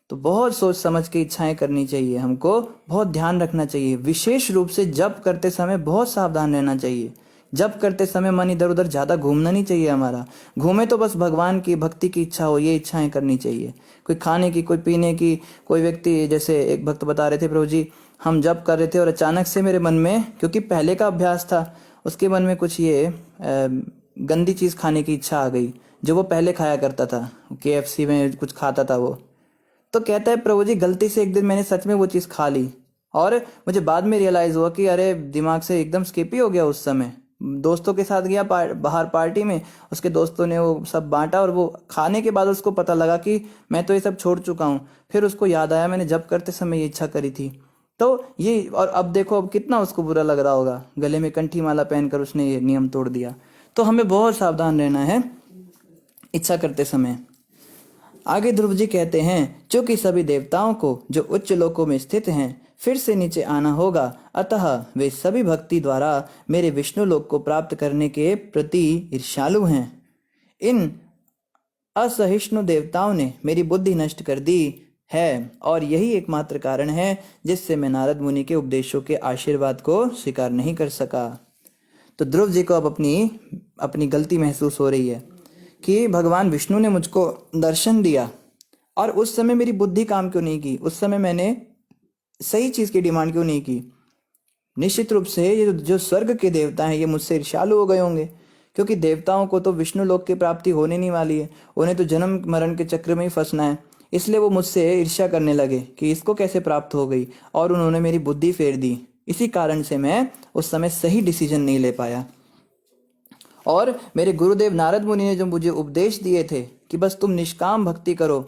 तो बहुत सोच समझ के इच्छाएं करनी चाहिए, हमको बहुत ध्यान रखना चाहिए। विशेष रूप से जप करते समय बहुत सावधान रहना चाहिए। जप करते समय मन इधर उधर ज्यादा घूमना नहीं चाहिए हमारा। घूमे तो बस भगवान की भक्ति की इच्छा हो, ये इच्छाएं करनी चाहिए। कोई खाने की, कोई पीने की, कोई व्यक्ति, जैसे एक भक्त बता रहे थे, प्रभु जी हम जप कर रहे थे और अचानक से मेरे मन में, क्योंकि पहले का अभ्यास था, उसके मन में कुछ ये गंदी चीज खाने की इच्छा आ गई, जो वो पहले खाया करता था, KFC में कुछ खाता था वो। तो कहता है प्रभु जी गलती से एक दिन मैंने सच में वो चीज़ खा ली, और मुझे बाद में रियलाइज़ हुआ कि अरे दिमाग से एकदम स्किप ही हो गया। उस समय दोस्तों के साथ गया बाहर पार्टी में, उसके दोस्तों ने वो सब बांटा, और वो खाने के बाद उसको पता लगा कि मैं तो ये सब छोड़ चुका हूँ। फिर उसको याद आया मैंने जब करते समय ये इच्छा करी थी। तो ये, और अब देखो अब कितना उसको बुरा लग रहा होगा, गले में कंठी माला पहनकर उसने ये नियम तोड़ दिया। तो हमें बहुत सावधान रहना है इच्छा करते समय। आगे ध्रुव जी कहते हैं, चूंकि सभी देवताओं को जो उच्च लोकों में स्थित हैं फिर से नीचे आना होगा, अतः वे सभी भक्ति द्वारा मेरे विष्णु लोक को प्राप्त करने के प्रति ईर्ष्यालु हैं। इन असहिष्णु देवताओं ने मेरी बुद्धि नष्ट कर दी है, और यही एकमात्र कारण है जिससे मैं नारद मुनि के उपदेशों के आशीर्वाद को स्वीकार नहीं कर सका। तो ध्रुव जी को अब अपनी गलती महसूस हो रही है कि भगवान विष्णु ने मुझको दर्शन दिया, और उस समय मेरी बुद्धि काम क्यों नहीं की, उस समय मैंने सही चीज की डिमांड क्यों नहीं की। निश्चित रूप से ये जो स्वर्ग के देवता हैं ये मुझसे ईर्ष्यालु हो गए होंगे, क्योंकि देवताओं को तो विष्णु लोक की प्राप्ति होने नहीं वाली है, उन्हें तो जन्म मरण के चक्र में ही फंसना है। इसलिए वो मुझसे ईर्ष्या करने लगे कि इसको कैसे प्राप्त हो गई, और उन्होंने मेरी बुद्धि फेर दी। इसी कारण से मैं उस समय सही डिसीजन नहीं ले पाया। और मेरे गुरुदेव नारद मुनि ने जो मुझे उपदेश दिए थे कि बस तुम निष्काम भक्ति करो,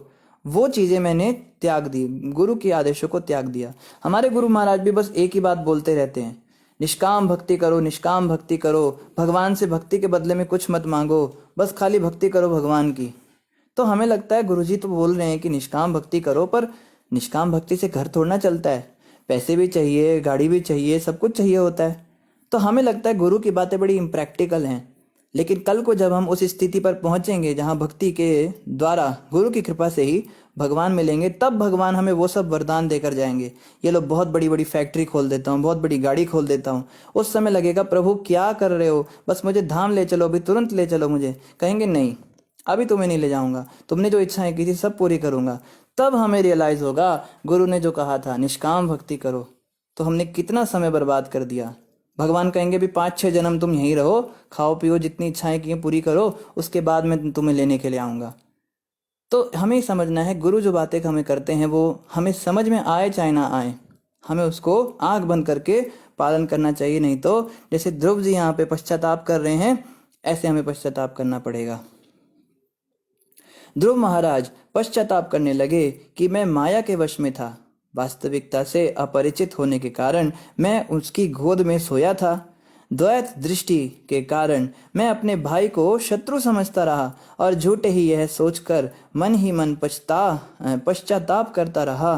वो चीजें मैंने त्याग दी, गुरु के आदेशों को त्याग दिया। हमारे गुरु महाराज भी बस एक ही बात बोलते रहते हैं, निष्काम भक्ति करो, निष्काम भक्ति करो, भगवान से भक्ति के बदले में कुछ मत मांगो, बस खाली भक्ति करो भगवान की। तो हमें लगता है गुरुजी तो बोल रहे हैं कि निष्काम भक्ति करो, पर निष्काम भक्ति से घर थोड़ना चलता है, पैसे भी चाहिए, गाड़ी भी चाहिए, सब कुछ चाहिए होता है। तो हमें लगता है गुरु की बातें बड़ी इम्प्रैक्टिकल हैं, लेकिन कल को जब हम उस स्थिति पर पहुंचेंगे जहां भक्ति के द्वारा गुरु की कृपा से ही भगवान मिलेंगे, तब भगवान हमें वो सब वरदान देकर जाएंगे। ये लो बहुत बड़ी बड़ी फैक्ट्री खोल देता हूँ, बहुत बड़ी गाड़ी खोल देता हूँ। उस समय लगेगा प्रभु क्या कर रहे हो, बस मुझे धाम ले चलो, अभी तुरंत ले चलो मुझे। कहेंगे नहीं, अभी तुम्हें नहीं ले जाऊंगा, तुमने जो इच्छाएं की थी सब पूरी करूंगा। तब हमें रियलाइज होगा गुरु ने जो कहा था निष्काम भक्ति करो, तो हमने कितना समय बर्बाद कर दिया। भगवान कहेंगे भी 5-6 जन्म तुम यहीं रहो, खाओ पियो, जितनी इच्छाएं की हैं पूरी करो, उसके बाद मैं तुम्हें लेने के लिए आऊँगा। तो हमें समझना है गुरु जो बातें हमें करते हैं वो हमें समझ में आए चाहे ना आए, हमें उसको आंख बंद करके पालन करना चाहिए। नहीं तो जैसे ध्रुव जी यहाँ पे पश्चाताप कर रहे हैं, ऐसे हमें पश्चाताप करना पड़ेगा। ध्रुव महाराज पश्चाताप करने लगे कि मैं माया के वश में था, वास्तविकता से अपरिचित होने के कारण मैं उसकी गोद में सोया था। द्वैत दृष्टि के कारण मैं अपने भाई को शत्रु समझता रहा और झूठे ही यह सोचकर मन ही मन पश्चाताप करता रहा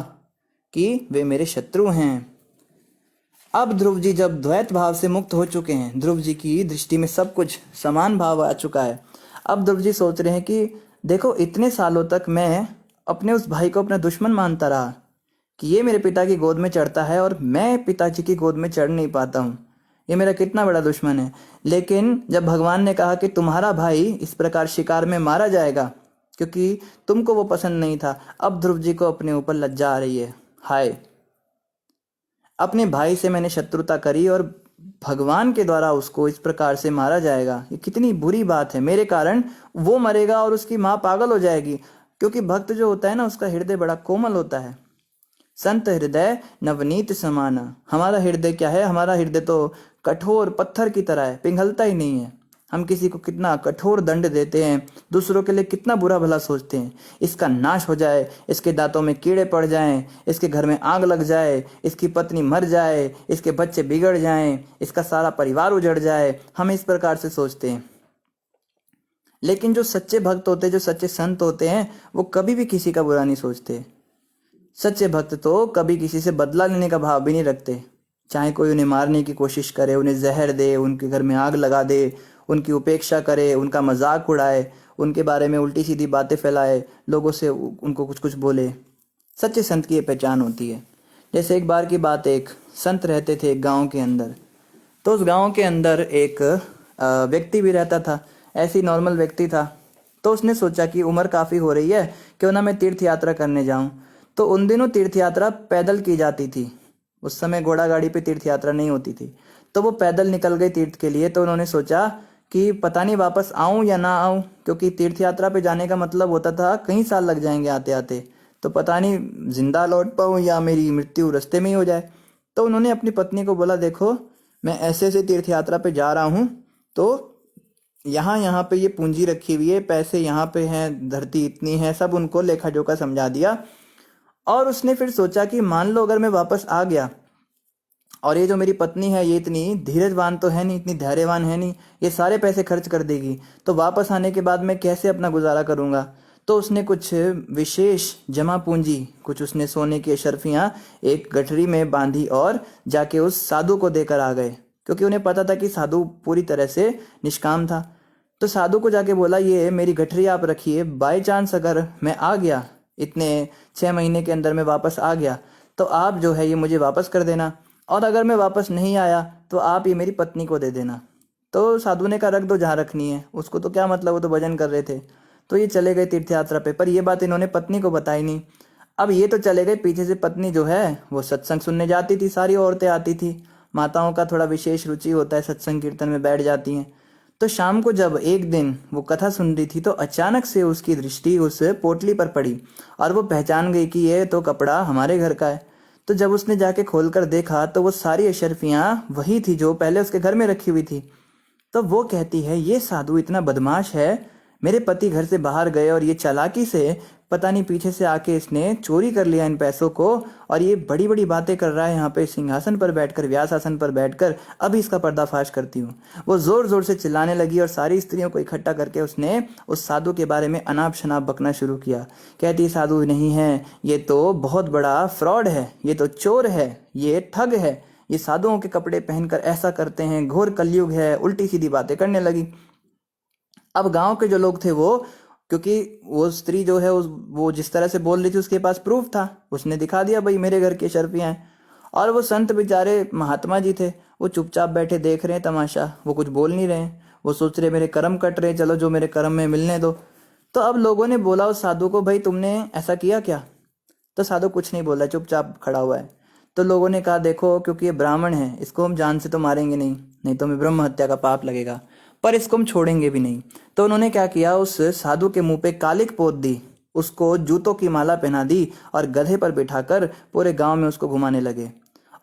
कि वे मेरे शत्रु हैं। अब ध्रुव जी जब द्वैत भाव से मुक्त हो चुके हैं, ध्रुव जी की दृष्टि में सब कुछ समान भाव आ चुका है। अब ध्रुव जी सोच रहे हैं कि देखो इतने सालों तक मैं अपने उस भाई को अपना दुश्मन मानता रहा कि ये मेरे पिता की गोद में चढ़ता है और मैं पिताजी की गोद में चढ़ नहीं पाता हूँ, ये मेरा कितना बड़ा दुश्मन है। लेकिन जब भगवान ने कहा कि तुम्हारा भाई इस प्रकार शिकार में मारा जाएगा क्योंकि तुमको वो पसंद नहीं था, अब ध्रुव जी को अपने ऊपर लज्जा आ रही है। हाय, अपने भाई से मैंने शत्रुता करी और भगवान के द्वारा उसको इस प्रकार से मारा जाएगा, ये कितनी बुरी बात है। मेरे कारण वो मरेगा और उसकी माँ पागल हो जाएगी, क्योंकि भक्त जो होता है ना उसका हृदय बड़ा कोमल होता है। संत हृदय नवनीत समाना। हमारा हृदय क्या है, हमारा हृदय तो कठोर पत्थर की तरह है, पिघलता ही नहीं है। हम किसी को कितना कठोर दंड देते हैं, दूसरों के लिए कितना बुरा भला सोचते हैं, इसका नाश हो जाए, इसके दांतों में कीड़े पड़ जाएं, इसके घर में आग लग जाए, इसकी पत्नी मर जाए, इसके बच्चे बिगड़ जाएं, इसका सारा परिवार उजड़ जाए, हम इस प्रकार से सोचते हैं। लेकिन जो सच्चे भक्त होते हैं, जो सच्चे संत होते हैं, वो कभी भी किसी का बुरा नहीं सोचते। सच्चे भक्त तो कभी किसी से बदला लेने का भाव भी नहीं रखते, चाहे कोई उन्हें मारने की कोशिश करे, उन्हें जहर दे, उनके घर में आग लगा दे, उनकी उपेक्षा करे, उनका मजाक उड़ाए, उनके बारे में उल्टी सीधी बातें फैलाए, लोगों से उनको कुछ कुछ बोले। सच्चे संत की ये पहचान होती है। जैसे एक बार की बात, एक संत रहते थे एक गांव के अंदर। तो उस गांव के अंदर एक व्यक्ति भी रहता था, ऐसी नॉर्मल व्यक्ति था। तो उसने सोचा कि उम्र काफ़ी हो रही है, क्यों ना मैं तीर्थ यात्रा करने जाऊं। तो उन दिनों तीर्थ यात्रा पैदल की जाती थी, उस समय घोड़ा गाड़ी पे तीर्थ यात्रा नहीं होती थी। तो वो पैदल निकल गए तीर्थ के लिए। तो उन्होंने सोचा कि पता नहीं वापस आऊं या ना आऊं, क्योंकि तीर्थ यात्रा पे जाने का मतलब होता था कई साल लग जाएंगे आते आते, तो पता नहीं जिंदा लौट पाऊं या मेरी मृत्यु रास्ते में ही हो जाए। तो उन्होंने अपनी पत्नी को बोला, देखो मैं ऐसे ऐसे तीर्थ यात्रा पे जा रहा हूँ, तो यहाँ यहाँ पे ये पूंजी रखी हुई है, पैसे यहाँ पे हैं, धरती इतनी है, सब उनको लेखा जोखा समझा दिया। और उसने फिर सोचा कि मान लो अगर मैं वापस आ गया और ये जो मेरी पत्नी है ये इतनी धीरजवान तो है नहीं, इतनी धैर्यवान है नहीं, ये सारे पैसे खर्च कर देगी, तो वापस आने के बाद मैं कैसे अपना गुजारा करूँगा। तो उसने कुछ विशेष जमा पूंजी, कुछ उसने सोने की अशर्फियाँ एक गठरी में बांधी और जाके उस साधु को देकर आ गए, क्योंकि उन्हें पता था कि साधु पूरी तरह से निष्काम था। तो साधु को जाके बोला, ये मेरी गठरी आप रखिए, बाय चांस अगर मैं आ गया, इतने 6 महीने के अंदर मैं वापस आ गया, तो आप जो है ये मुझे वापस कर देना, और अगर मैं वापस नहीं आया तो आप ये मेरी पत्नी को दे देना। तो साधु ने कहा, रख दो जहाँ रखनी है, उसको तो क्या मतलब, वो तो भजन कर रहे थे। तो ये चले गए तीर्थ यात्रा पे, पर ये बात इन्होंने पत्नी को बताई नहीं। अब ये तो चले गए, पीछे से पत्नी जो है वो सत्संग सुनने जाती थी, सारी औरतें आती थी, माताओं का थोड़ा विशेष रुचि होता है, सत्संग कीर्तन में बैठ जाती हैं। तो शाम को जब एक दिन वो कथा सुन रही थी, तो अचानक से उसकी दृष्टि उस पोटली पर पड़ी और वो पहचान गई कि ये तो कपड़ा हमारे घर का है। तो जब उसने जाके खोलकर देखा तो वो सारी अशर्फियाँ वही थी जो पहले उसके घर में रखी हुई थी। तो वो कहती है, ये साधु इतना बदमाश है, मेरे पति घर से बाहर गए और ये चालाकी से पता नहीं पीछे से आके इसने चोरी कर लिया इन पैसों को, और ये बड़ी बड़ी बातें कर रहा है यहाँ पे सिंहासन पर बैठकर, व्यास आसन पर बैठकर, अभी इसका पर्दाफाश करती हूँ। वो जोर जोर से चिल्लाने लगी और सारी स्त्रियों को इकट्ठा करके उसने उस साधु के बारे में अनाप शनाप बकना शुरू किया। कहती, साधु नहीं है, ये तो बहुत बड़ा फ्रॉड है, ये तो चोर है, ये ठग है, ये साधुओं के कपड़े पहनकर ऐसा करते हैं, घोर कलयुग है, उल्टी सीधी बातें करने लगी। अब गांव के जो लोग थे वो, क्योंकि वो स्त्री जो है वो जिस तरह से बोल रही थी उसके पास प्रूफ था, उसने दिखा दिया भाई मेरे घर की शर्फियाँ हैं। और वो संत बेचारे महात्मा जी थे, वो चुपचाप बैठे देख रहे हैं तमाशा, वो कुछ बोल नहीं रहे हैं, वो सोच रहे मेरे कर्म कट रहे, चलो जो मेरे कर्म में मिलने दो। तो अब लोगों ने बोला उस साधु को, भाई तुमने ऐसा किया क्या? तो साधु कुछ नहीं बोला, चुपचाप खड़ा हुआ है। तो लोगों ने कहा देखो क्योंकि ये ब्राह्मण है, इसको हम जान से तो मारेंगे नहीं, नहीं तो हमें ब्रह्म हत्या का पाप लगेगा, पर इसको हम छोड़ेंगे भी नहीं। तो उन्होंने क्या किया, उस साधु के मुंह पे कालिक पोत दी, उसको जूतों की माला पहना दी और गधे पर बिठाकर पूरे गांव में उसको घुमाने लगे।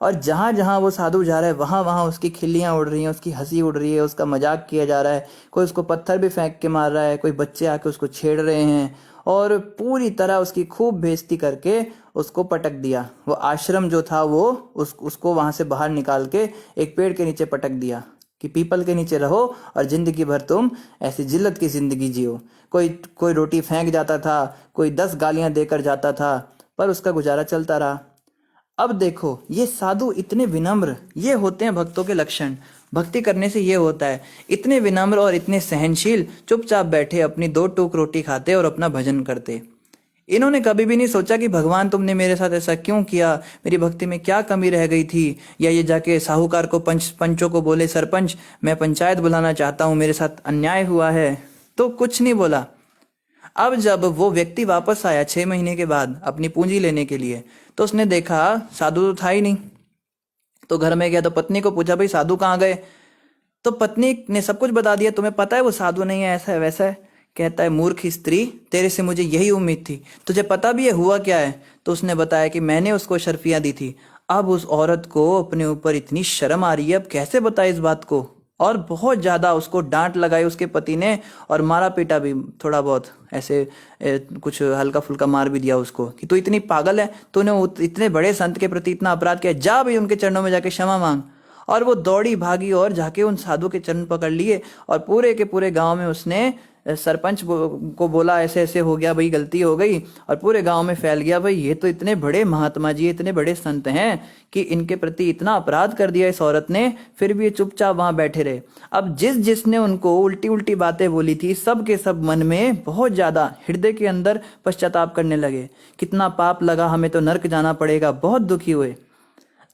और जहां जहां वो साधु जा रहा है वहां वहां उसकी खिल्लियां उड़ रही हैं, उसकी हंसी उड़ रही है, उसका मजाक किया जा रहा है, कोई उसको पत्थर भी फेंक के मार रहा है, कोई बच्चे आके उसको छेड़ रहे हैं, और पूरी तरह उसकी खूब बेइज्जती करके उसको पटक दिया। वो आश्रम जो था वो उसको वहां से बाहर निकाल के एक पेड़ के नीचे पटक दिया कि पीपल के नीचे रहो और जिंदगी भर तुम ऐसी जिल्लत की जिंदगी जियो। कोई कोई रोटी फेंक जाता था, कोई 10 गालियां देकर जाता था, पर उसका गुजारा चलता रहा। अब देखो ये साधु इतने विनम्र, ये होते हैं भक्तों के लक्षण। भक्ति करने से ये होता है, इतने विनम्र और इतने सहनशील, चुपचाप बैठे अपनी 2 टूक रोटी खाते और अपना भजन करते। इन्होंने कभी भी नहीं सोचा कि भगवान तुमने मेरे साथ ऐसा क्यों किया, मेरी भक्ति में क्या कमी रह गई थी, या ये जाके साहूकार को पंचों को बोले सरपंच मैं पंचायत बुलाना चाहता हूँ, मेरे साथ अन्याय हुआ है। तो कुछ नहीं बोला। अब जब वो व्यक्ति वापस आया 6 महीने के बाद अपनी पूंजी लेने के लिए, तो उसने देखा साधु तो था ही नहीं। तो घर में गया तो पत्नी को पूछा भाई साधु कहाँ गए? तो पत्नी ने सब कुछ बता दिया, तुम्हें पता है वो साधु नहीं है, ऐसा है वैसा है। कहता है मूर्ख स्त्री, तेरे से मुझे यही उम्मीद थी, तुझे पता भी है हुआ क्या है? तो उसने बताया कि मैंने उसको शर्फियां दी थी। अब उस औरत को अपने ऊपर इतनी शर्म आ रही है, अब कैसे बताए इस बात को, और बहुत ज्यादा उसको डांट लगाई उसके पति ने, और मारा पीटा भी थोड़ा बहुत, ऐसे कुछ हल्का फुल्का मार भी दिया उसको कि तू इतनी पागल है, तूने इतने बड़े संत के प्रति इतना अपराध किया, जा भाई उनके चरणों में जाके क्षमा मांग। और वो दौड़ी भागी और जाके उन साधु के चरण पकड़ लिए, और पूरे के पूरे गांव में उसने सरपंच को बोला ऐसे ऐसे हो गया भाई, गलती हो गई, और पूरे गांव में फैल गया भाई ये तो इतने बड़े महात्मा जी, इतने बड़े संत हैं कि इनके प्रति इतना अपराध कर दिया इस औरत ने, फिर भी ये चुपचाप वहां बैठे रहे। अब जिसने उनको उल्टी उल्टी बातें बोली थी, सब के सब मन में बहुत ज्यादा हृदय के अंदर पश्चाताप करने लगे, कितना पाप लगा, हमें तो नर्क जाना पड़ेगा, बहुत दुखी हुए।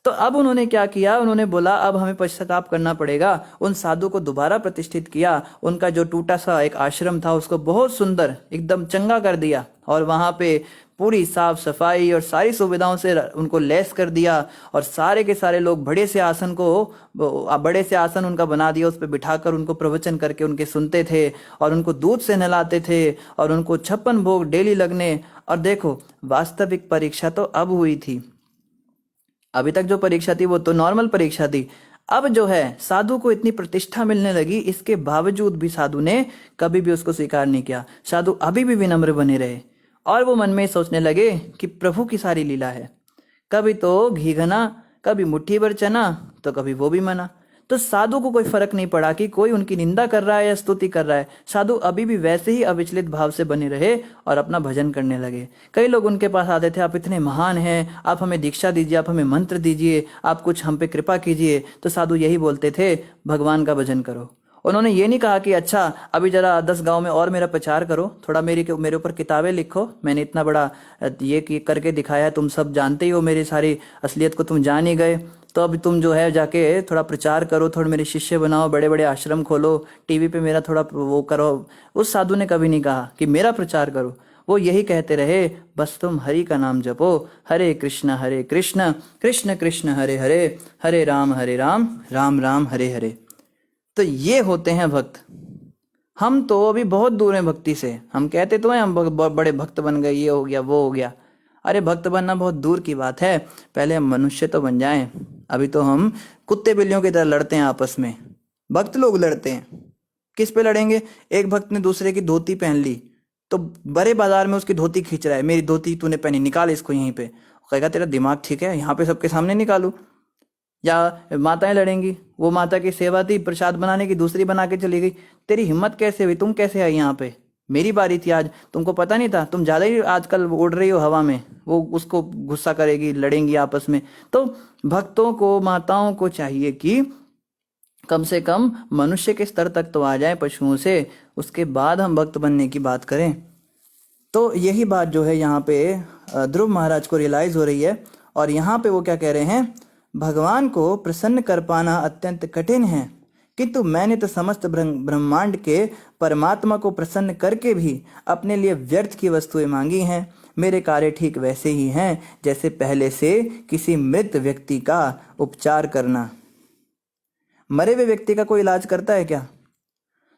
तो अब उन्होंने क्या किया, उन्होंने बोला अब हमें पश्चाताप करना पड़ेगा। उन साधु को दोबारा प्रतिष्ठित किया, उनका जो टूटा सा एक आश्रम था उसको बहुत सुंदर एकदम चंगा कर दिया, और वहां पे पूरी साफ सफाई और सारी सुविधाओं से उनको लैस कर दिया, और सारे के सारे लोग बड़े से आसन उनका बना दिया, उस पर बिठाकर उनको प्रवचन करके उनके सुनते थे, और उनको दूध से नहलाते थे, और उनको 56 भोग डेली लगने। और देखो वास्तविक परीक्षा तो अब हुई थी, अभी तक जो परीक्षा थी वो तो नॉर्मल परीक्षा थी। अब जो है साधु को इतनी प्रतिष्ठा मिलने लगी, इसके बावजूद भी साधु ने कभी भी उसको स्वीकार नहीं किया। साधु अभी भी विनम्र बने रहे, और वो मन में सोचने लगे कि प्रभु की सारी लीला है, कभी तो घी घना, कभी मुट्ठी भर चना, तो कभी वो भी मना। तो साधु को कोई फर्क नहीं पड़ा कि कोई उनकी निंदा कर रहा है या स्तुति कर रहा है, साधु अभी भी वैसे ही अविचलित भाव से बने रहे और अपना भजन करने लगे। कई लोग उनके पास आते थे, आप इतने महान हैं, आप हमें दीक्षा दीजिए, आप हमें मंत्र दीजिए, आप कुछ हम पे कृपा कीजिए। तो साधु यही बोलते थे, भगवान का भजन करो। उन्होंने ये नहीं कहा कि अच्छा अभी जरा 10 गांव में और मेरा प्रचार करो, थोड़ा मेरे ऊपर किताबें लिखो, मैंने इतना बड़ा ये करके दिखाया, तुम सब जानते ही हो, मेरी सारी असलियत को तुम जान ही गए, तो अब तुम जो है जाके थोड़ा प्रचार करो, थोड़े मेरे शिष्य बनाओ, बड़े बड़े आश्रम खोलो, टीवी पे मेरा थोड़ा वो करो। उस साधु ने कभी नहीं कहा कि मेरा प्रचार करो, वो यही कहते रहे, बस तुम हरि का नाम जपो, हरे कृष्ण कृष्ण कृष्ण हरे हरे, हरे राम राम राम हरे हरे। तो ये होते हैं भक्त। हम तो अभी बहुत दूर हैं भक्ति से, हम कहते तो हैं हम बड़े भक्त बन गए, ये हो गया वो हो गया। अरे भक्त बनना बहुत दूर की बात है, पहले हम मनुष्य तो बन जाएं। अभी तो हम कुत्ते बिल्लियों की तरह लड़ते हैं आपस में, भक्त लोग लड़ते हैं। किस पे लड़ेंगे? एक भक्त ने दूसरे की धोती पहन ली, तो बड़े बाजार में उसकी धोती खींच रहा है, मेरी धोती तूने पहनी, निकाल इसको यहीं पे। कहेगा तेरा दिमाग ठीक है, यहाँ पे सबके सामने निकालू? या माताएं लड़ेंगी, वो माता की सेवा थी प्रसाद बनाने की, दूसरी बना के चली गई, तेरी हिम्मत कैसे हुई, तुम कैसे आई यहाँ पे, मेरी बारी थी आज, तुमको पता नहीं था, तुम ज्यादा ही आजकल उड़ रही हो हवा में। वो उसको गुस्सा करेगी, लड़ेंगी आपस में। तो भक्तों को, माताओं को चाहिए कि कम से कम मनुष्य के स्तर तक तो आ जाए पशुओं से, उसके बाद हम भक्त बनने की बात करें। तो यही बात जो है यहाँ पे ध्रुव महाराज को रियलाइज हो रही है। और यहाँ पे वो क्या कह रहे हैं, भगवान को प्रसन्न कर पाना अत्यंत कठिन है, किंतु मैंने तो समस्त ब्रह्मांड के परमात्मा को प्रसन्न करके भी अपने लिए व्यर्थ की वस्तुएं मांगी हैं। मेरे कार्य ठीक वैसे ही हैं जैसे पहले से किसी मृत व्यक्ति का उपचार करना। मरे हुए व्यक्ति का कोई इलाज करता है क्या?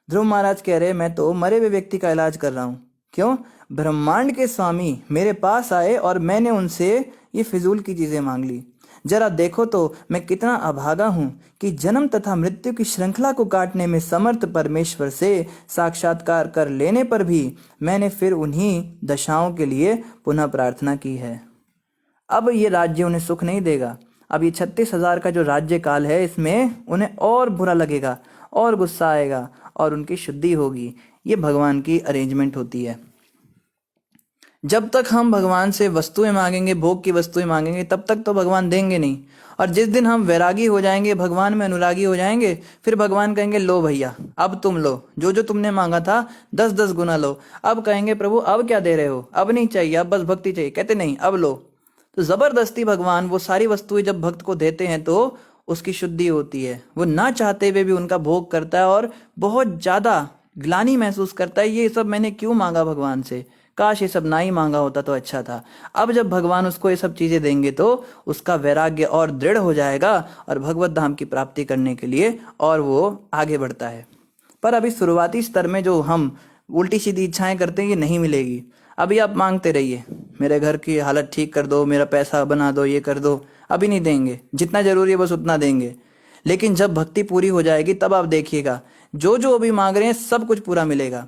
ध्रुव महाराज कह रहे मैं तो मरे हुए व्यक्ति का इलाज कर रहा हूं। क्यों? ब्रह्मांड के स्वामी मेरे पास आए और मैंने उनसे ये फिजूल की चीजें मांग ली। जरा देखो तो मैं कितना अभागा हूं कि जन्म तथा मृत्यु की श्रृंखला को काटने में समर्थ परमेश्वर से साक्षात्कार कर लेने पर भी मैंने फिर उन्हीं दशाओं के लिए पुनः प्रार्थना की है। अब ये राज्य उन्हें सुख नहीं देगा। अब ये 36,000 का जो राज्य काल है, इसमें उन्हें और बुरा लगेगा और गुस्सा आएगा और उनकी शुद्धि होगी। ये भगवान की अरेंजमेंट होती है। जब तक हम भगवान से वस्तुएं मांगेंगे, भोग की वस्तुएं मांगेंगे, तब तक तो भगवान देंगे नहीं। और जिस दिन हम वैरागी हो जाएंगे, भगवान में अनुरागी हो जाएंगे, फिर भगवान कहेंगे लो भैया अब तुम लो, जो जो तुमने मांगा था 10-10 गुना लो। अब कहेंगे प्रभु अब क्या दे रहे हो, अब नहीं चाहिए, अब बस भक्ति चाहिए। कहते नहीं अब लो। तो जबरदस्ती भगवान वो सारी वस्तुएं जब भक्त को देते हैं तो उसकी शुद्धि होती है। वो ना चाहते हुए भी उनका भोग करता है और बहुत ज्यादा ग्लानि महसूस करता है, ये सब मैंने क्यों मांगा भगवान से, काश ये सब ना ही मांगा होता तो अच्छा था। अब जब भगवान उसको ये सब चीजें देंगे तो उसका वैराग्य और दृढ़ हो जाएगा और भगवत धाम की प्राप्ति करने के लिए और वो आगे बढ़ता है। पर अभी शुरुआती स्तर में जो हम उल्टी सीधी इच्छाएं करते हैं ये नहीं मिलेगी। अभी आप मांगते रहिए, मेरे घर की हालत ठीक कर दो, मेरा पैसा बना दो, ये कर दो। अभी नहीं देंगे, जितना जरूरी है बस उतना देंगे। लेकिन जब भक्ति पूरी हो जाएगी तब आप देखिएगा जो जो अभी मांग रहे हैं सब कुछ पूरा मिलेगा।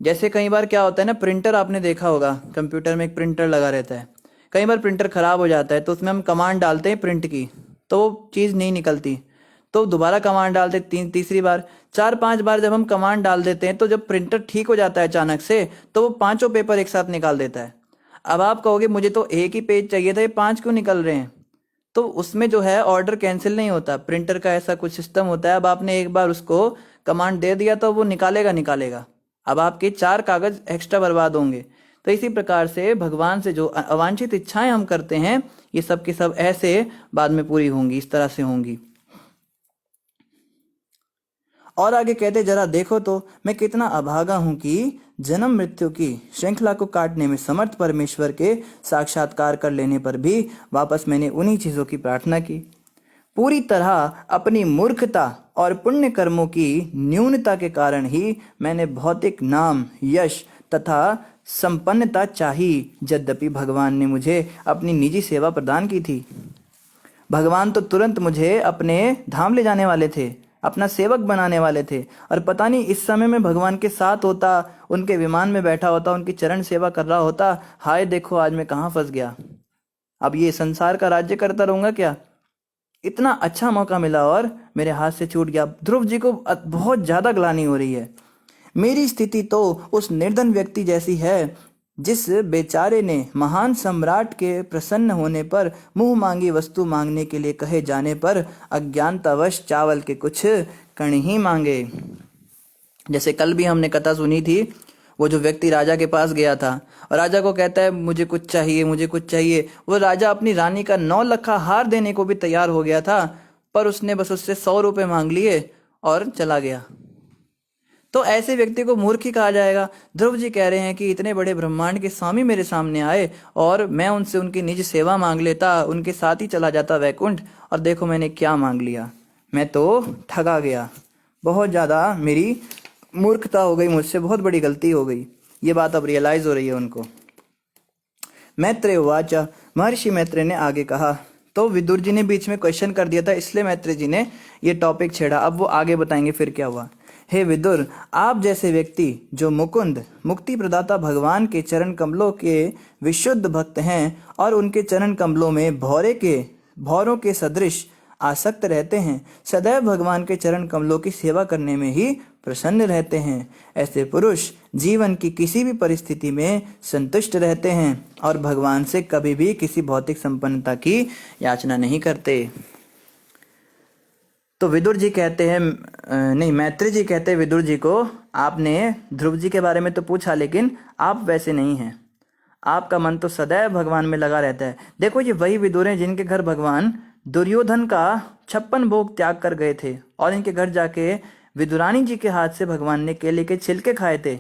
जैसे कई बार क्या होता है ना, प्रिंटर आपने देखा होगा, कंप्यूटर में एक प्रिंटर लगा रहता है। कई बार प्रिंटर खराब हो जाता है तो उसमें हम कमांड डालते हैं प्रिंट की, तो वो चीज़ नहीं निकलती, तो दोबारा कमांड डालते, तीसरी बार, 4-5 बार जब हम कमांड डाल देते हैं तो जब प्रिंटर ठीक हो जाता है अचानक से तो वो 5 पेपर एक साथ निकाल देता है। अब आप कहोगे मुझे तो एक ही पेज चाहिए था, ये 5 क्यों निकल रहे हैं? तो उसमें जो है ऑर्डर कैंसिल नहीं होता, प्रिंटर का ऐसा कुछ सिस्टम होता है। अब आपने एक बार उसको कमांड दे दिया तो वो निकालेगा। अब आपके 4 कागज एक्स्ट्रा बर्बाद होंगे। तो इसी प्रकार से भगवान से जो अवांछित इच्छाएं हम करते हैं ये सब की सब ऐसे बाद में पूरी होंगी, इस तरह से होंगी। और आगे कहते जरा देखो तो मैं कितना अभागा हूं कि जन्म मृत्यु की श्रृंखला को काटने में समर्थ परमेश्वर के साक्षात्कार कर लेने पर भी वापस मैंने उन्हीं चीजों की प्रार्थना की। पूरी तरह अपनी मूर्खता और पुण्य कर्मों की न्यूनता के कारण ही मैंने भौतिक नाम, यश तथा संपन्नता चाही, यद्यपि भगवान ने मुझे अपनी निजी सेवा प्रदान की थी। भगवान तो तुरंत मुझे अपने धाम ले जाने वाले थे, अपना सेवक बनाने वाले थे। और पता नहीं इस समय में भगवान के साथ होता, उनके विमान में बैठा होता, उनकी चरण सेवा कर रहा होता, हाय देखो आज मैं कहाँ फंस गया, अब ये संसार का राज्य करता रहूंगा क्या? इतना अच्छा मौका मिला और मेरे हाथ से छूट गया। ध्रुव जी को बहुत ज्यादा ग्लानि हो रही है। मेरी स्थिति तो उस निर्धन व्यक्ति जैसी है जिस बेचारे ने महान सम्राट के प्रसन्न होने पर मुंह मांगी वस्तु मांगने के लिए कहे जाने पर अज्ञानतावश चावल के कुछ कण ही मांगे। जैसे कल भी हमने कथा सुनी थी, वो जो व्यक्ति राजा के पास गया था और राजा को कहता है मुझे कुछ चाहिए, मुझे कुछ चाहिए। वो राजा अपनी रानी का 9 लखा हार देने को भी तैयार हो गया था, पर उसने बस उससे 100 रुपए मांग लिए और चला गया। तो ऐसे व्यक्ति को मूर्ख ही कहा जाएगा। ध्रुव जी कह रहे हैं कि इतने बड़े ब्रह्मांड के स्वामी मेरे सामने आए और मैं उनसे उनकी निज सेवा मांग लेता, उनके साथ ही चला जाता वैकुंठ, और देखो मैंने क्या मांग लिया। मैं तो ठगा गया, बहुत ज़्यादा मेरी मूर्खता हो गई, मुझसे बहुत बड़ी गलती हो गई। ये बात अब रियलाइज हो रही है उनको। मैत्रेय उवाच, महर्षि मैत्रेय ने आगे कहा। तो विदुर जी ने बीच में क्वेश्चन कर दिया था, इसलिए मैत्रेय जी ने ये टॉपिक छेड़ा। अब वो आगे बताएंगे फिर क्या हुआ। हे विदुर, आप जैसे व्यक्ति जो मुकुंद मुक्ति प्रदाता भगवान के चरण कमलों के विशुद्ध भक्त हैं और उनके चरण कमलों में भौरों के सदृश आसक्त रहते हैं, सदैव भगवान के चरण कमलों की सेवा करने में ही प्रसन्न रहते हैं, ऐसे पुरुष जीवन की किसी भी परिस्थिति में संतुष्ट रहते हैं और भगवान से कभी भी किसी भौतिक संपन्नता की याचना नहीं करते। तो विदुर जी कहते हैं, नहीं, मैत्री जी कहते हैं विदुर जी को, आपने ध्रुव जी के बारे में तो पूछा, लेकिन आप वैसे नहीं हैं। आपका मन तो सदैव भगवान में लगा रहता है। देखो, ये वही विदुर हैं जिनके घर भगवान दुर्योधन का 56 भोग त्याग कर गए थे, और इनके घर जाके विदुरानी जी के हाथ से भगवान ने केले के छिलके खाए थे,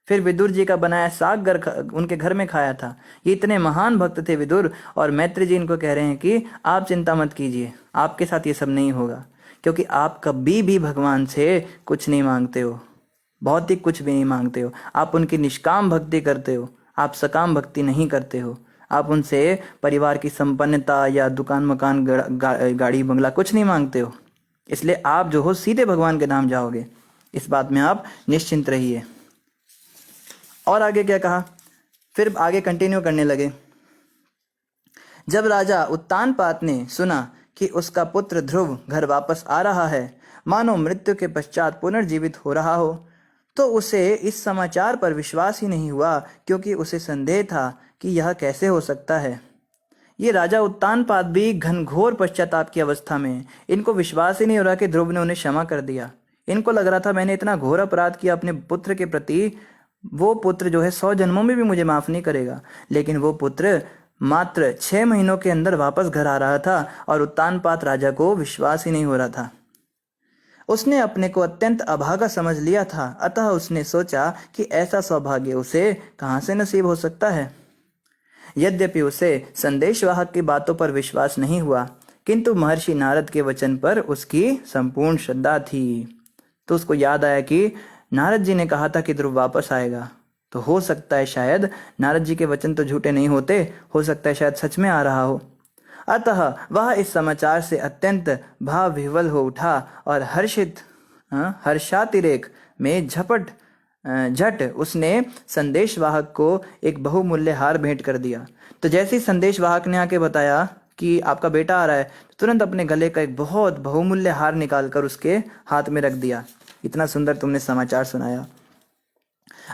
फिर विदुर जी का बनाया साग उनके घर में खाया था। ये इतने महान भक्त थे विदुर, और मैत्री जी इनको कह रहे हैं कि आप चिंता मत कीजिए, आपके साथ ये सब नहीं होगा, क्योंकि आप कभी भी भगवान से कुछ नहीं मांगते हो, भौतिक कुछ भी नहीं मांगते हो। आप उनकी निष्काम भक्ति करते हो, आप सकाम भक्ति नहीं करते हो। आप उनसे परिवार की संपन्नता या दुकान मकान गाड़ी बंगला कुछ नहीं मांगते हो। इसलिए आप जो हो सीधे भगवान के धाम जाओगे, इस बात में आप निश्चिंत रहिए। और आगे क्या कहा, फिर आगे कंटिन्यू करने लगे। जब राजा उत्तानपाद ने सुना कि उसका पुत्र ध्रुव घर वापस आ रहा है, मानो मृत्यु के पश्चात पुनर्जीवित हो रहा हो, तो उसे इस समाचार पर विश्वास ही नहीं हुआ, क्योंकि उसे संदेह था कि यह कैसे हो सकता है। ये राजा उत्तानपाद भी घनघोर पश्चाताप की अवस्था में, इनको विश्वास ही नहीं हो रहा कि ध्रुव ने उन्हें क्षमा कर दिया। इनको लग रहा था मैंने इतना घोर अपराध किया अपने पुत्र के प्रति, वो पुत्र जो है 100 जन्मों में भी मुझे माफ नहीं करेगा। लेकिन वो पुत्र मात्र 6 महीनों के अंदर वापस घर आ रहा था, और उत्तानपाद राजा को विश्वास ही नहीं हो रहा था। उसने अपने को अत्यंत अभागा समझ लिया था, अतः उसने सोचा कि ऐसा सौभाग्य उसे कहाँ से नसीब हो सकता है। यद्यपि उसे संदेशवाहक की बातों पर विश्वास नहीं हुआ, किंतु महर्षि नारद के वचन पर उसकी संपूर्ण श्रद्धा थी। तो उसको याद आया कि नारद जी ने कहा था कि ध्रुव वापस आएगा, तो हो सकता है शायद नारद जी के वचन तो झूठे नहीं होते, हो सकता है शायद सच में आ रहा हो। अतः वह इस समाचार से अत्यंत भाव विह्वल हो उठा और हर्षातिरेक में झट उसने संदेशवाहक को एक बहुमूल्य हार भेंट कर दिया। तो जैसे ही संदेशवाहक ने आके बताया कि आपका बेटा आ रहा है, तो तुरंत अपने गले का एक बहुत बहुमूल्य हार निकालकर उसके हाथ में रख दिया। इतना सुंदर तुमने समाचार सुनाया।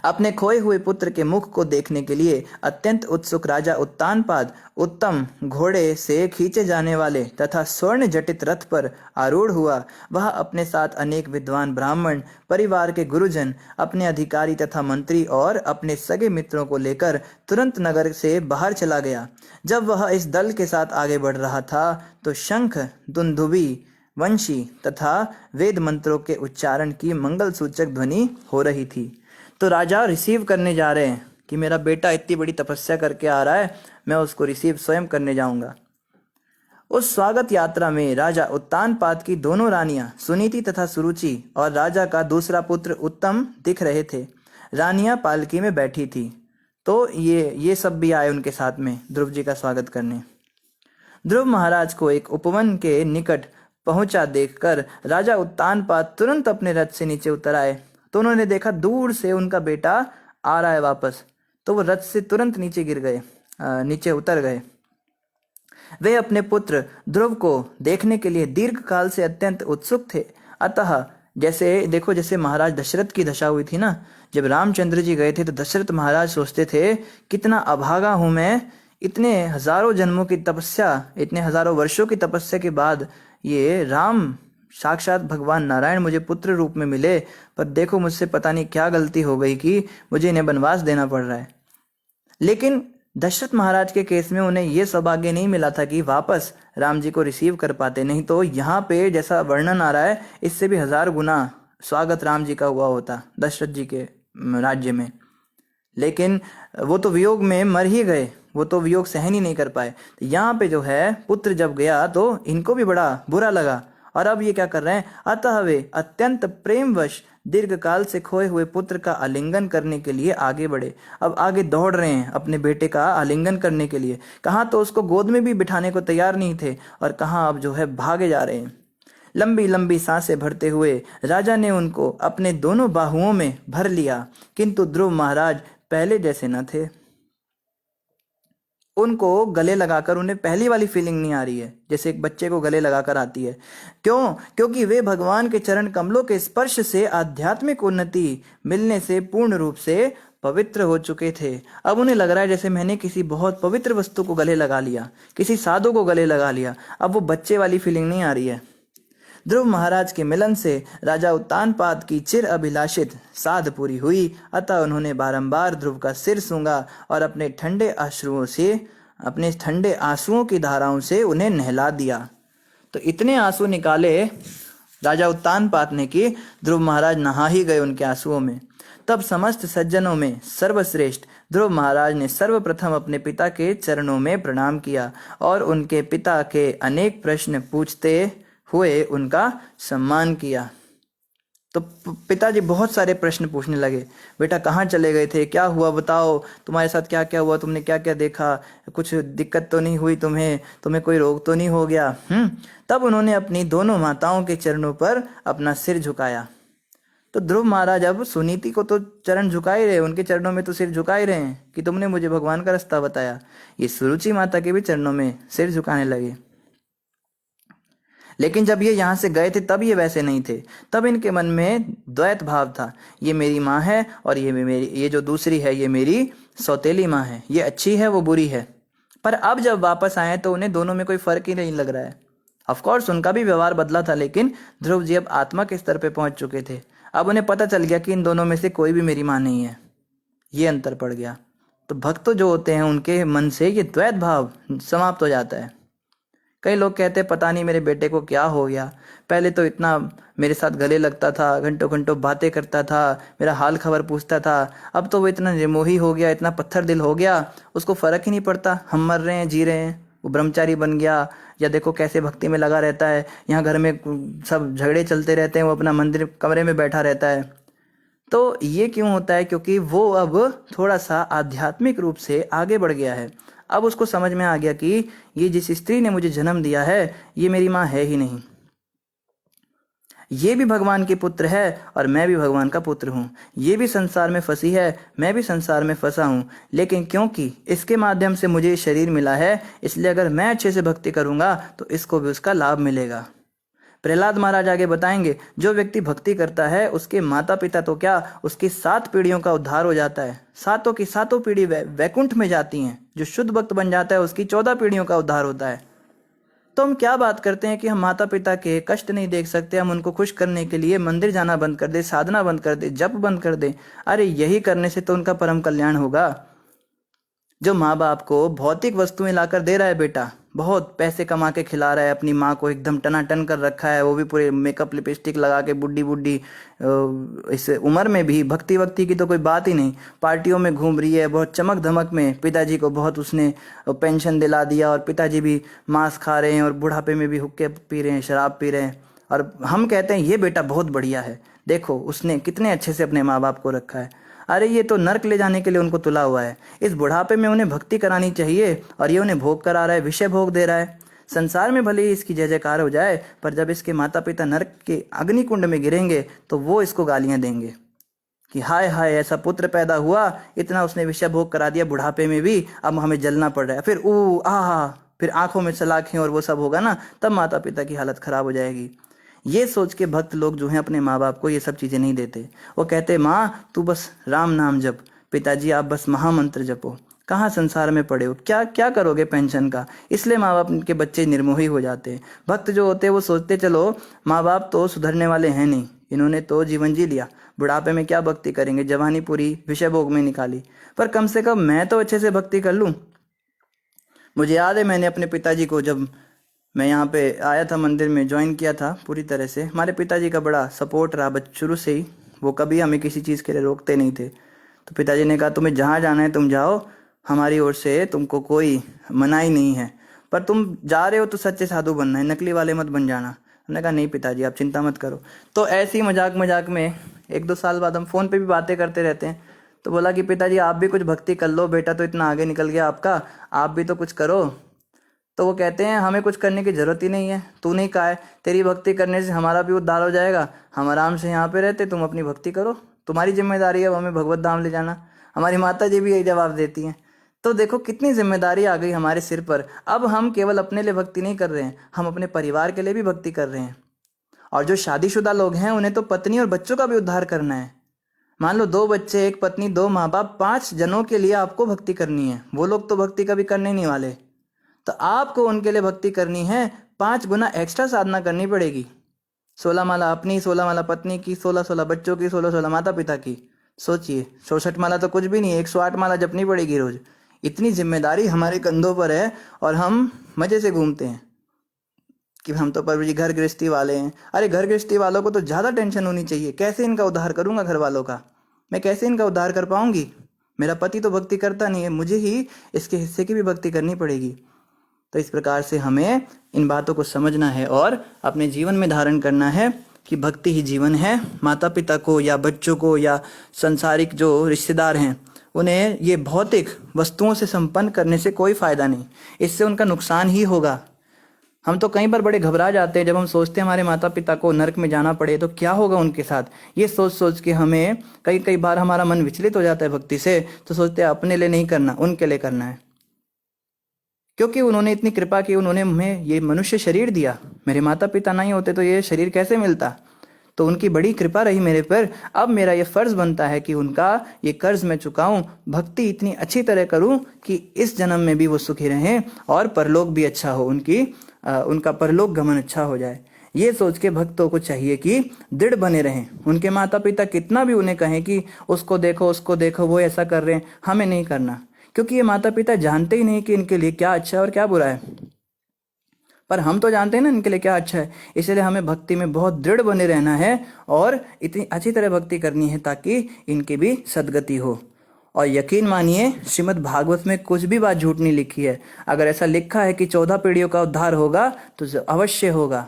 अपने खोए हुए पुत्र के मुख को देखने के लिए अत्यंत उत्सुक राजा उत्तानपाद उत्तम घोड़े से खींचे जाने वाले तथा स्वर्ण जटित रथ पर आरूढ़ हुआ। वह अपने साथ अनेक विद्वान ब्राह्मण, परिवार के गुरुजन, अपने अधिकारी तथा मंत्री और अपने सगे मित्रों को लेकर तुरंत नगर से बाहर चला गया। जब वह इस दल के साथ आगे बढ़ रहा था, तो शंख, दुंदुभी, वंशी तथा वेद मंत्रों के उच्चारण की मंगल सूचक ध्वनि हो रही थी। तो राजा रिसीव करने जा रहे हैं कि मेरा बेटा इतनी बड़ी तपस्या करके आ रहा है, मैं उसको रिसीव स्वयं करने जाऊंगा। उस स्वागत यात्रा में राजा उत्तानपाद की दोनों रानियां सुनीति तथा सुरुचि और राजा का दूसरा पुत्र उत्तम दिख रहे थे। रानियां पालकी में बैठी थी, तो ये सब भी आए उनके साथ में ध्रुव जी का स्वागत करने। ध्रुव महाराज को एक उपवन के निकट पहुंचा देखकर राजा उत्तानपाद तुरंत अपने रथ से नीचे उतर आए। तो उन्होंने देखा दूर से उनका बेटा आ रहा है वापस, तो वो रथ से तुरंत नीचे उतर गए। वे अपने पुत्र ध्रुव को देखने के लिए दीर्घ काल से अत्यंत उत्सुक थे। अतः जैसे महाराज दशरथ की दशा हुई थी ना, जब रामचंद्र जी गए थे तो दशरथ महाराज सोचते थे कितना अभागा हूं मैं, इतने हजारों जन्मों की तपस्या, इतने हजारों वर्षों की तपस्या के बाद ये राम साक्षात भगवान नारायण मुझे पुत्र रूप में मिले, पर देखो मुझसे पता नहीं क्या गलती हो गई कि मुझे इन्हें वनवास देना पड़ रहा है। लेकिन दशरथ महाराज के केस में उन्हें यह सौभाग्य नहीं मिला था कि वापस राम जी को रिसीव कर पाते, नहीं तो यहाँ पे जैसा वर्णन आ रहा है इससे भी 1000 गुना स्वागत राम जी का हुआ होता दशरथ जी के राज्य में। लेकिन वो तो वियोग में मर ही गए, वो तो वियोग सहन ही नहीं कर पाए। तो यहाँ पे जो है पुत्र जब गया तो इनको भी बड़ा बुरा लगा, और अब ये क्या कर रहे हैं, अतः वे अत्यंत प्रेमवश दीर्घ काल से खोए हुए पुत्र का आलिंगन करने के लिए आगे बढ़े। अब आगे दौड़ रहे हैं अपने बेटे का आलिंगन करने के लिए। कहाँ तो उसको गोद में भी बिठाने को तैयार नहीं थे, और कहाँ अब जो है भागे जा रहे हैं। लंबी लंबी सांसें भरते हुए राजा ने उनको अपने दोनों बाहुओं में भर लिया, किंतु ध्रुव महाराज पहले जैसे न थे। उनको गले लगाकर उन्हें पहली वाली फीलिंग नहीं आ रही है जैसे एक बच्चे को गले लगाकर आती है। क्यों? क्योंकि वे भगवान के चरण कमलों के स्पर्श से आध्यात्मिक उन्नति मिलने से पूर्ण रूप से पवित्र हो चुके थे। अब उन्हें लग रहा है जैसे मैंने किसी बहुत पवित्र वस्तु को गले लगा लिया, किसी साधु को गले लगा लिया। अब वो बच्चे वाली फीलिंग नहीं आ रही है। ध्रुव महाराज के मिलन से राजा उत्तानपाद की चिर अभिलाषित साध पूरी हुई, अतः उन्होंने बारंबार ध्रुव का सिर सूंघा और अपने ठंडे आंसुओं की धाराओं से उन्हें नहला दिया। तो इतने आंसू निकाले राजा उत्तानपाद ने कि ध्रुव महाराज नहा ही गए उनके आंसुओं में। तब समस्त सज्जनों में सर्वश्रेष्ठ ध्रुव महाराज ने सर्वप्रथम अपने पिता के चरणों में प्रणाम किया और उनके पिता के अनेक प्रश्न पूछते हुए उनका सम्मान किया। तो पिताजी बहुत सारे प्रश्न पूछने लगे, बेटा कहाँ चले गए थे, क्या हुआ बताओ, तुम्हारे साथ क्या क्या हुआ, तुमने क्या क्या देखा, कुछ दिक्कत तो नहीं हुई तुम्हें कोई रोग तो नहीं हो गया। तब उन्होंने अपनी दोनों माताओं के चरणों पर अपना सिर झुकाया। तो ध्रुव महाराज अब सुनीति को तो चरण झुका ही रहे, उनके चरणों में तो सिर झुका ही रहे हैं कि तुमने मुझे भगवान का रास्ता बताया। ये सुरुचि माता के भी चरणों में सिर झुकाने लगे। लेकिन जब ये यहाँ से गए थे तब ये वैसे नहीं थे। तब इनके मन में द्वैत भाव था, ये मेरी माँ है और ये जो दूसरी है ये मेरी सौतेली माँ है, ये अच्छी है वो बुरी है। पर अब जब वापस आए तो उन्हें दोनों में कोई फर्क ही नहीं लग रहा है। ऑफकोर्स उनका भी व्यवहार बदला था, लेकिन ध्रुव जी अब आत्मा के स्तर पे पहुंच चुके थे। अब उन्हें पता चल गया कि इन दोनों में से कोई भी मेरी माँ नहीं है, ये अंतर पड़ गया। तो भक्त जो होते हैं उनके मन से ये द्वैत भाव समाप्त हो जाता है। कई लोग कहते हैं पता नहीं मेरे बेटे को क्या हो गया, पहले तो इतना मेरे साथ गले लगता था, घंटों घंटों बातें करता था, मेरा हाल खबर पूछता था, अब तो वो इतना निर्मोही हो गया, इतना पत्थर दिल हो गया, उसको फर्क ही नहीं पड़ता हम मर रहे हैं जी रहे हैं, वो ब्रह्मचारी बन गया, या देखो कैसे भक्ति में लगा रहता है, यहाँ घर में सब झगड़े चलते रहते हैं, वो अपना मंदिर कमरे में बैठा रहता है। तो ये क्यों होता है? क्योंकि वो अब थोड़ा सा आध्यात्मिक रूप से आगे बढ़ गया है। अब उसको समझ में आ गया कि ये जिस स्त्री ने मुझे जन्म दिया है ये मेरी माँ है ही नहीं, ये भी भगवान के पुत्र है और मैं भी भगवान का पुत्र हूँ, ये भी संसार में फंसी है, मैं भी संसार में फंसा हूँ, लेकिन क्योंकि इसके माध्यम से मुझे शरीर मिला है, इसलिए अगर मैं अच्छे से भक्ति करूँगा तो इसको भी उसका लाभ मिलेगा। प्रहलाद महाराज आगे बताएंगे, जो व्यक्ति भक्ति करता है उसके माता पिता तो क्या, उसकी 7 पीढ़ियों का उद्धार हो जाता है, सातों की सातों पीढ़ी वैकुंठ में जाती हैं। जो शुद्ध भक्त बन जाता है उसकी 14 पीढ़ियों का उद्धार होता है। तो हम क्या बात करते हैं कि हम माता पिता के कष्ट नहीं देख सकते, हम उनको खुश करने के लिए मंदिर जाना बंद कर दे, साधना बंद कर दे, जप बंद कर दे। अरे यही करने से तो उनका परम कल्याण होगा। जो माँ बाप को भौतिक वस्तुएं लाकर दे रहा है, बेटा बहुत पैसे कमा के खिला रहा है, अपनी माँ को एकदम टनाटन कर रखा है, वो भी पूरे मेकअप लिपस्टिक लगा के बुड्ढी बुड्ढी, इस उम्र में भी भक्ति वक्ति की तो कोई बात ही नहीं, पार्टियों में घूम रही है बहुत चमक धमक में, पिताजी को बहुत उसने पेंशन दिला दिया और पिताजी भी मांस खा रहे हैं और बुढ़ापे में भी हुक्के पी रहे हैं, शराब पी रहे हैं, और हम कहते हैं ये बेटा बहुत बढ़िया है, देखो उसने कितने अच्छे से अपने माँ बाप को रखा है। अरे ये तो नर्क ले जाने के लिए उनको तुला हुआ है। इस बुढ़ापे में उन्हें भक्ति करानी चाहिए और ये उन्हें भोग करा रहा है, विषय भोग दे रहा है। संसार में भले ही इसकी जय जयकार हो जाए, पर जब इसके माता पिता नर्क के अग्निकुंड में गिरेंगे तो वो इसको गालियां देंगे कि हाय हाय ऐसा पुत्र पैदा हुआ, इतना उसने विषय भोग करा दिया बुढ़ापे में भी, अब हमें जलना पड़ रहा है। फिर फिर आंखों में सलाखें और वो सब होगा ना, तब माता पिता की हालत खराब हो जाएगी। ये सोच के भक्त लोग जो हैं अपने माँ बाप को ये सब चीज़ें नहीं देते। वो कहते माँ तू बस राम नाम जप, पिताजी आप बस महामंत्र जपो, कहाँ संसार में पड़े हो, क्या क्या करोगे पेंशन का। इसलिए माँ बाप के बच्चे निर्मोही हो जाते हैं। भक्त जो होते हैं वो सोचते चलो माँ बाप तो सुधरने वाले हैं नहीं, इन्होंने तो जीवन जी लिया, बुढ़ापे में क्या भक्ति करेंगे, जवानी पूरी विषय भोग में निकाली, पर कम से कम मैं तो अच्छे से भक्ति कर लूँ। मुझे याद है मैंने अपने पिताजी को, जब मैं यहाँ पे आया था मंदिर में, ज्वाइन किया था पूरी तरह से, हमारे पिताजी का बड़ा सपोर्ट रहा शुरू से ही, वो कभी हमें किसी चीज़ के लिए रोकते नहीं थे। तो पिताजी ने कहा तुम्हें जहाँ जाना है तुम जाओ, हमारी ओर से तुमको कोई मनाही नहीं है, पर तुम जा रहे हो तो सच्चे साधु बनना है, नकली वाले मत बन जाना। हमने कहा नहीं पिताजी आप चिंता मत करो। तो ऐसे ही मजाक मजाक में 1-2 साल बाद हम फ़ोन पे भी बातें करते रहते हैं, तो बोला कि पिताजी आप भी कुछ भक्ति कर लो, बेटा तो इतना आगे निकल गया आपका, आप भी तो कुछ करो। तो वो कहते हैं हमें कुछ करने की ज़रूरत ही नहीं है, तू नहीं कहा है, तेरी भक्ति करने से हमारा भी उद्धार हो जाएगा, हम आराम से यहाँ पे रहते, तुम अपनी भक्ति करो, तुम्हारी जिम्मेदारी है अब हमें भगवत धाम ले जाना। हमारी माता जी भी यही जवाब देती हैं। तो देखो कितनी जिम्मेदारी आ गई हमारे सिर पर। अब हम केवल अपने लिए भक्ति नहीं कर रहे हैं, हम अपने परिवार के लिए भी भक्ति कर रहे हैं। और जो शादीशुदा लोग हैं उन्हें तो पत्नी और बच्चों का भी उद्धार करना है। मान लो 2 बच्चे, 1 पत्नी, 2 माँ बाप, 5 जनों के लिए आपको भक्ति करनी है। वो लोग तो भक्ति कभी करने नहीं वाले, तो आपको उनके लिए भक्ति करनी है, 5 गुना एक्स्ट्रा साधना करनी पड़ेगी। 16 माला अपनी, 16 माला पत्नी की, 16 बच्चों की, 16 माता पिता की। सोचिए, 64 माला तो कुछ भी नहीं है, 108 माला जपनी पड़ेगी रोज। इतनी जिम्मेदारी हमारे कंधों पर है और हम मजे से घूमते हैं कि हम तो पर जी घर गृहस्थी वाले हैं। अरे घर गृहस्थी वालों को तो ज़्यादा टेंशन होनी चाहिए, कैसे इनका उद्धार करूंगा घर वालों का, मैं कैसे इनका उद्धार कर पाऊंगी। मेरा पति तो भक्ति करता नहीं है, मुझे ही इसके हिस्से की भी भक्ति करनी पड़ेगी। तो इस प्रकार से हमें इन बातों को समझना है और अपने जीवन में धारण करना है कि भक्ति ही जीवन है। माता पिता को या बच्चों को या संसारिक जो रिश्तेदार हैं उन्हें ये भौतिक वस्तुओं से संपन्न करने से कोई फायदा नहीं, इससे उनका नुकसान ही होगा। हम तो कई बार बड़े घबरा जाते हैं जब हम सोचते हैं हमारे माता पिता को नरक में जाना पड़े तो क्या होगा उनके साथ। ये सोच सोच के हमें कई कई बार हमारा मन विचलित हो जाता है भक्ति से। तो सोचते हैं अपने लिए नहीं करना, उनके लिए करना है, क्योंकि उन्होंने इतनी कृपा की, उन्होंने हमें ये मनुष्य शरीर दिया। मेरे माता पिता नहीं होते तो ये शरीर कैसे मिलता। तो उनकी बड़ी कृपा रही मेरे पर। अब मेरा ये फर्ज बनता है कि उनका ये कर्ज मैं चुकाऊं, भक्ति इतनी अच्छी तरह करूं कि इस जन्म में भी वो सुखी रहें और परलोक भी अच्छा हो, उनका परलोक गमन अच्छा हो जाए। ये सोच के भक्तों को चाहिए कि दृढ़ बने रहें। उनके माता पिता कितना भी उन्हें कहें कि उसको देखो उसको देखो, वो ऐसा कर रहे हैं, हमें नहीं करना, क्योंकि ये माता पिता जानते ही नहीं कि इनके लिए क्या अच्छा है और क्या बुरा है। पर हम तो जानते हैं ना इनके लिए क्या अच्छा है। इसलिए हमें भक्ति में बहुत दृढ़ बने रहना है और इतनी अच्छी तरह भक्ति करनी है ताकि इनकी भी सद्गति हो। और यकीन मानिए, श्रीमद् भागवत में कुछ भी बात झूठ नहीं लिखी है। अगर ऐसा लिखा है कि 14 पीढ़ियों का उद्धार होगा तो अवश्य होगा।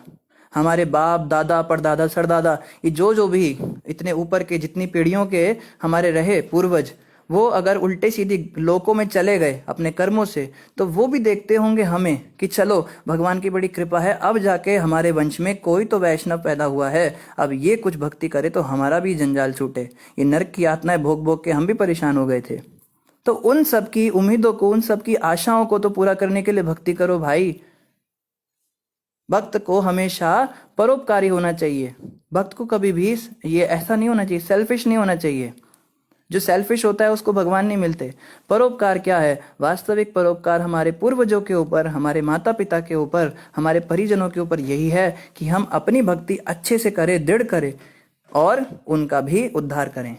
हमारे बाप दादा परदादा सरदादा, ये जो भी इतने ऊपर के जितनी पीढ़ियों के हमारे रहे पूर्वज, वो अगर उल्टे सीधी लोकों में चले गए अपने कर्मों से, तो वो भी देखते होंगे हमें कि चलो भगवान की बड़ी कृपा है, अब जाके हमारे वंश में कोई तो वैष्णव पैदा हुआ है, अब ये कुछ भक्ति करे तो हमारा भी जंजाल छूटे। ये नरक की यातनाएं भोग भोग के हम भी परेशान हो गए थे। तो उन सब की उम्मीदों को, उन सब की आशाओं को तो पूरा करने के लिए भक्ति करो भाई। भक्त को हमेशा परोपकारी होना चाहिए। भक्त को कभी भी ये ऐसा नहीं होना चाहिए, सेल्फिश नहीं होना चाहिए। जो सेल्फिश होता है उसको भगवान नहीं मिलते। परोपकार क्या है? वास्तविक परोपकार हमारे पूर्वजों के ऊपर, हमारे माता पिता के ऊपर, हमारे परिजनों के ऊपर यही है कि हम अपनी भक्ति अच्छे से करें, दृढ़ करें और उनका भी उद्धार करें।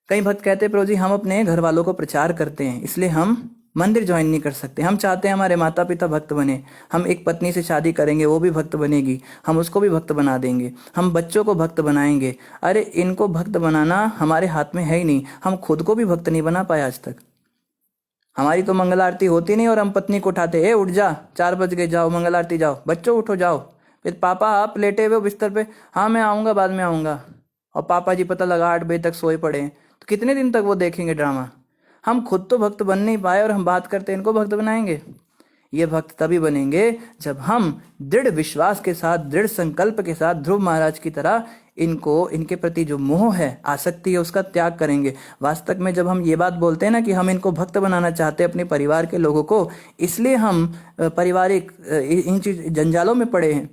कई भक्त कहते हैं प्रभु जी हम अपने घर वालों को प्रचार करते हैं इसलिए हम मंदिर ज्वाइन नहीं कर सकते। हम चाहते हैं हमारे माता पिता भक्त बने, हम एक पत्नी से शादी करेंगे वो भी भक्त बनेगी, हम उसको भी भक्त बना देंगे, हम बच्चों को भक्त बनाएंगे। अरे इनको भक्त बनाना हमारे हाथ में है ही नहीं। हम खुद को भी भक्त नहीं बना पाए आज तक। हमारी तो मंगल आरती होती नहीं और हम पत्नी को उठाते, ए उठ जा, 4 बज गए, जाओ मंगल आरती जाओ, बच्चों उठो जाओ। फिर पापा आप लेटे हुए बिस्तर पे, हाँ मैं आऊँगा बाद में आऊँगा, और पापा जी पता लगा 8 बजे तक सोए पड़े हैं। तो कितने दिन तक वो देखेंगे ड्रामा। हम खुद तो भक्त बन नहीं पाए और हम बात करते हैं इनको भक्त बनाएंगे। ये भक्त तभी बनेंगे जब हम दृढ़ विश्वास के साथ, दृढ़ संकल्प के साथ ध्रुव महाराज की तरह इनके प्रति जो मोह है, आसक्ति है, उसका त्याग करेंगे। वास्तव में जब हम ये बात बोलते हैं ना कि हम इनको भक्त बनाना चाहते हैं अपने परिवार के लोगों को, इसलिए हम पारिवारिक इन चीज जंजालों में पड़े हैं,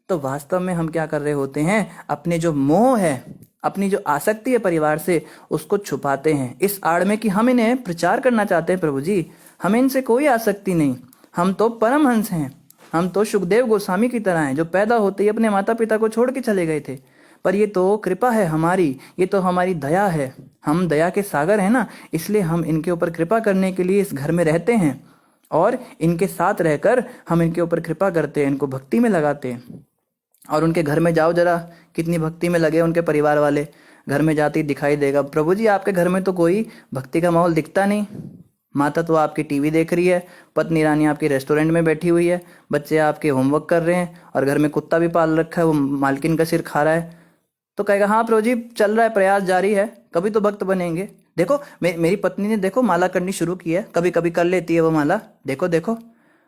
तो वास्तव में हम क्या कर रहे होते हैं? अपने जो मोह है, अपनी जो आसक्ति है परिवार से, उसको छुपाते हैं इस आड़ में कि हम इन्हें प्रचार करना चाहते हैं। प्रभु जी हमें इनसे कोई आसक्ति नहीं, हम तो परमहंस हैं, हम तो सुखदेव गोस्वामी की तरह हैं जो पैदा होते ही अपने माता पिता को छोड़ के चले गए थे। पर ये तो कृपा है हमारी, ये तो हमारी दया है, हम दया के सागर हैं ना, इसलिए हम इनके ऊपर कृपा करने के लिए इस घर में रहते हैं और इनके साथ रहकर हम इनके ऊपर कृपा करते हैं, इनको भक्ति में लगाते हैं। और उनके घर में जाओ जरा, कितनी भक्ति में लगे उनके परिवार वाले, घर में जाते ही दिखाई देगा प्रभु जी आपके घर में तो कोई भक्ति का माहौल दिखता नहीं। माता तो आपकी टीवी देख रही है, पत्नी रानी आपकी रेस्टोरेंट में बैठी हुई है, बच्चे आपके होमवर्क कर रहे हैं और घर में कुत्ता भी पाल रखा है, वो मालकिन का सिर खा रहा है। तो कहेगा हाँ प्रभु जी चल रहा है, प्रयास जारी है, कभी तो भक्त बनेंगे। देखो मेरी पत्नी ने देखो माला करनी शुरू की है, कभी कभी कर लेती है वो माला, देखो देखो।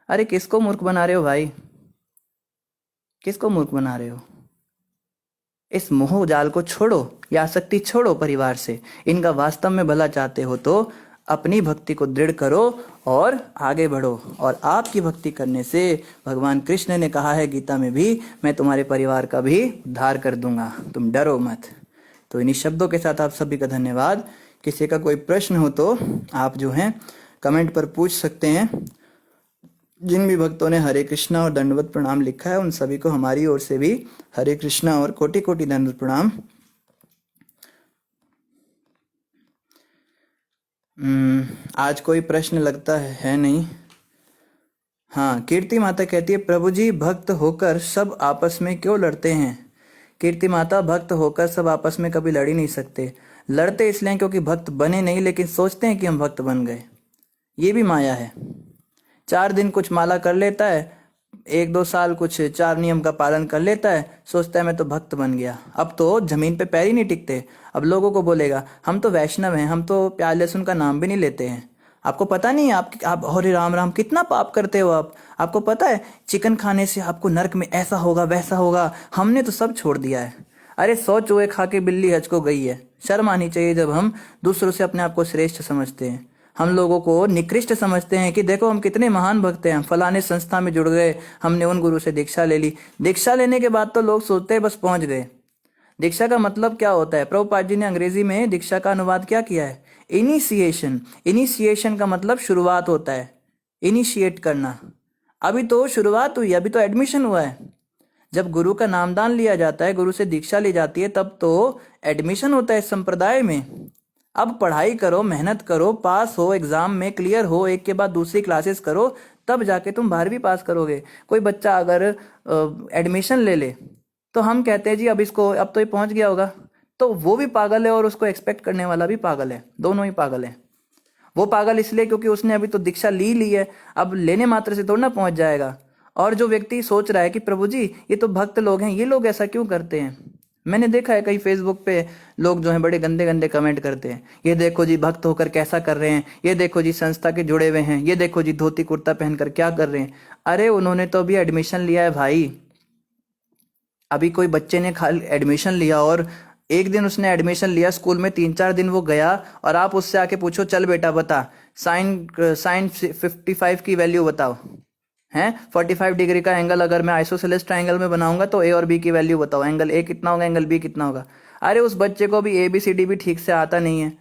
अरे किसको मूर्ख बना रहे हो भाई, किसको मूर्ख बना रहे हो? इस मोह जाल को छोड़ो, या आसक्ति छोड़ो परिवार से। इनका वास्तव में भला चाहते हो तो अपनी भक्ति को दृढ़ करो और आगे बढ़ो। और आपकी भक्ति करने से भगवान कृष्ण ने कहा है गीता में भी, मैं तुम्हारे परिवार का भी उद्धार कर दूंगा, तुम डरो मत। तो इन्हीं शब्दों के साथ आप सभी का धन्यवाद। किसी का कोई प्रश्न हो तो आप जो है कमेंट पर पूछ सकते हैं। जिन भी भक्तों ने हरे कृष्णा और दंडवत प्रणाम लिखा है उन सभी को हमारी ओर से भी हरे कृष्णा और कोटि कोटि दंडवत प्रणाम। आज कोई प्रश्न लगता है नहीं। हाँ, कीर्ति माता कहती है प्रभु जी भक्त होकर सब आपस में क्यों लड़ते हैं। कीर्ति माता, भक्त होकर सब आपस में कभी लड़ ही नहीं सकते। लड़ते इसलिए क्योंकि भक्त बने नहीं, लेकिन सोचते हैं कि हम भक्त बन गए। ये भी माया है। 4 दिन कुछ माला कर लेता है, 1-2 साल कुछ 4 नियम का पालन कर लेता है, सोचता है मैं तो भक्त बन गया। अब तो जमीन पे पैर ही नहीं टिकते। अब लोगों को बोलेगा हम तो वैष्णव हैं, हम तो प्याज लहसुन का नाम भी नहीं लेते हैं। आपको पता नहीं है आप हरे राम राम कितना पाप करते हो आप। आपको पता है चिकन खाने से आपको नरक में ऐसा होगा वैसा होगा। हमने तो सब छोड़ दिया है। अरे 100 चूहे खा के बिल्ली हज को गई है। शर्म आनी चाहिए जब हम दूसरों से अपने आप को श्रेष्ठ समझते हैं। हम लोगों को निकृष्ट समझते हैं कि देखो हम कितने महान भक्त हैं, हम फलाने संस्था में जुड़ गए, हमने उन गुरु से दीक्षा ले ली। दीक्षा लेने के बाद तो लोग सोचते हैं बस पहुंच गए। दीक्षा का मतलब क्या होता है? प्रभुपाद जी ने अंग्रेजी में दीक्षा का अनुवाद क्या किया है? इनिशिएशन। इनिशिएशन का मतलब शुरुआत होता है, इनिशिएट करना। अभी तो शुरुआत हुई, अभी तो एडमिशन हुआ है। जब गुरु का नामदान लिया जाता है, गुरु से दीक्षा ली जाती है, तब तो एडमिशन होता है इस संप्रदाय में। अब पढ़ाई करो, मेहनत करो, पास हो, एग्जाम में क्लियर हो, एक के बाद दूसरी क्लासेस करो, तब जाके तुम 12वीं पास करोगे। कोई बच्चा अगर एडमिशन ले ले तो हम कहते हैं जी अब इसको, अब तो ये पहुंच गया होगा। तो वो भी पागल है और उसको एक्सपेक्ट करने वाला भी पागल है, दोनों ही पागल है। वो पागल इसलिए क्योंकि उसने अभी तो दीक्षा ली है, अब लेने मात्र से थोड़ा ना पहुंच जाएगा। और जो व्यक्ति सोच रहा है कि प्रभु जी ये तो भक्त लोग हैं, ये लोग ऐसा क्यों करते हैं। मैंने देखा है कई फेसबुक पे लोग जो हैं बड़े गंदे गंदे कमेंट करते हैं, ये देखो जी भक्त होकर कैसा कर रहे हैं, ये देखो जी संस्था के जुड़े हुए हैं, ये देखो जी धोती कुर्ता पहनकर क्या कर रहे हैं। अरे उन्होंने तो अभी एडमिशन लिया है भाई। अभी कोई बच्चे ने खाली एडमिशन लिया और एक दिन उसने एडमिशन लिया स्कूल में, 3-4 दिन वो गया और आप उससे आके पूछो चल बेटा बता साइन साइन 55 की वैल्यू बताओ, हैं 45 डिग्री का एंगल अगर मैं आइसोसेलेस ट्राइंगल में बनाऊंगा तो ए और बी की वैल्यू बताओ, एंगल ए कितना होगा, एंगल बी कितना होगा। अरे उस बच्चे को भी ABCD भी ठीक से आता नहीं है।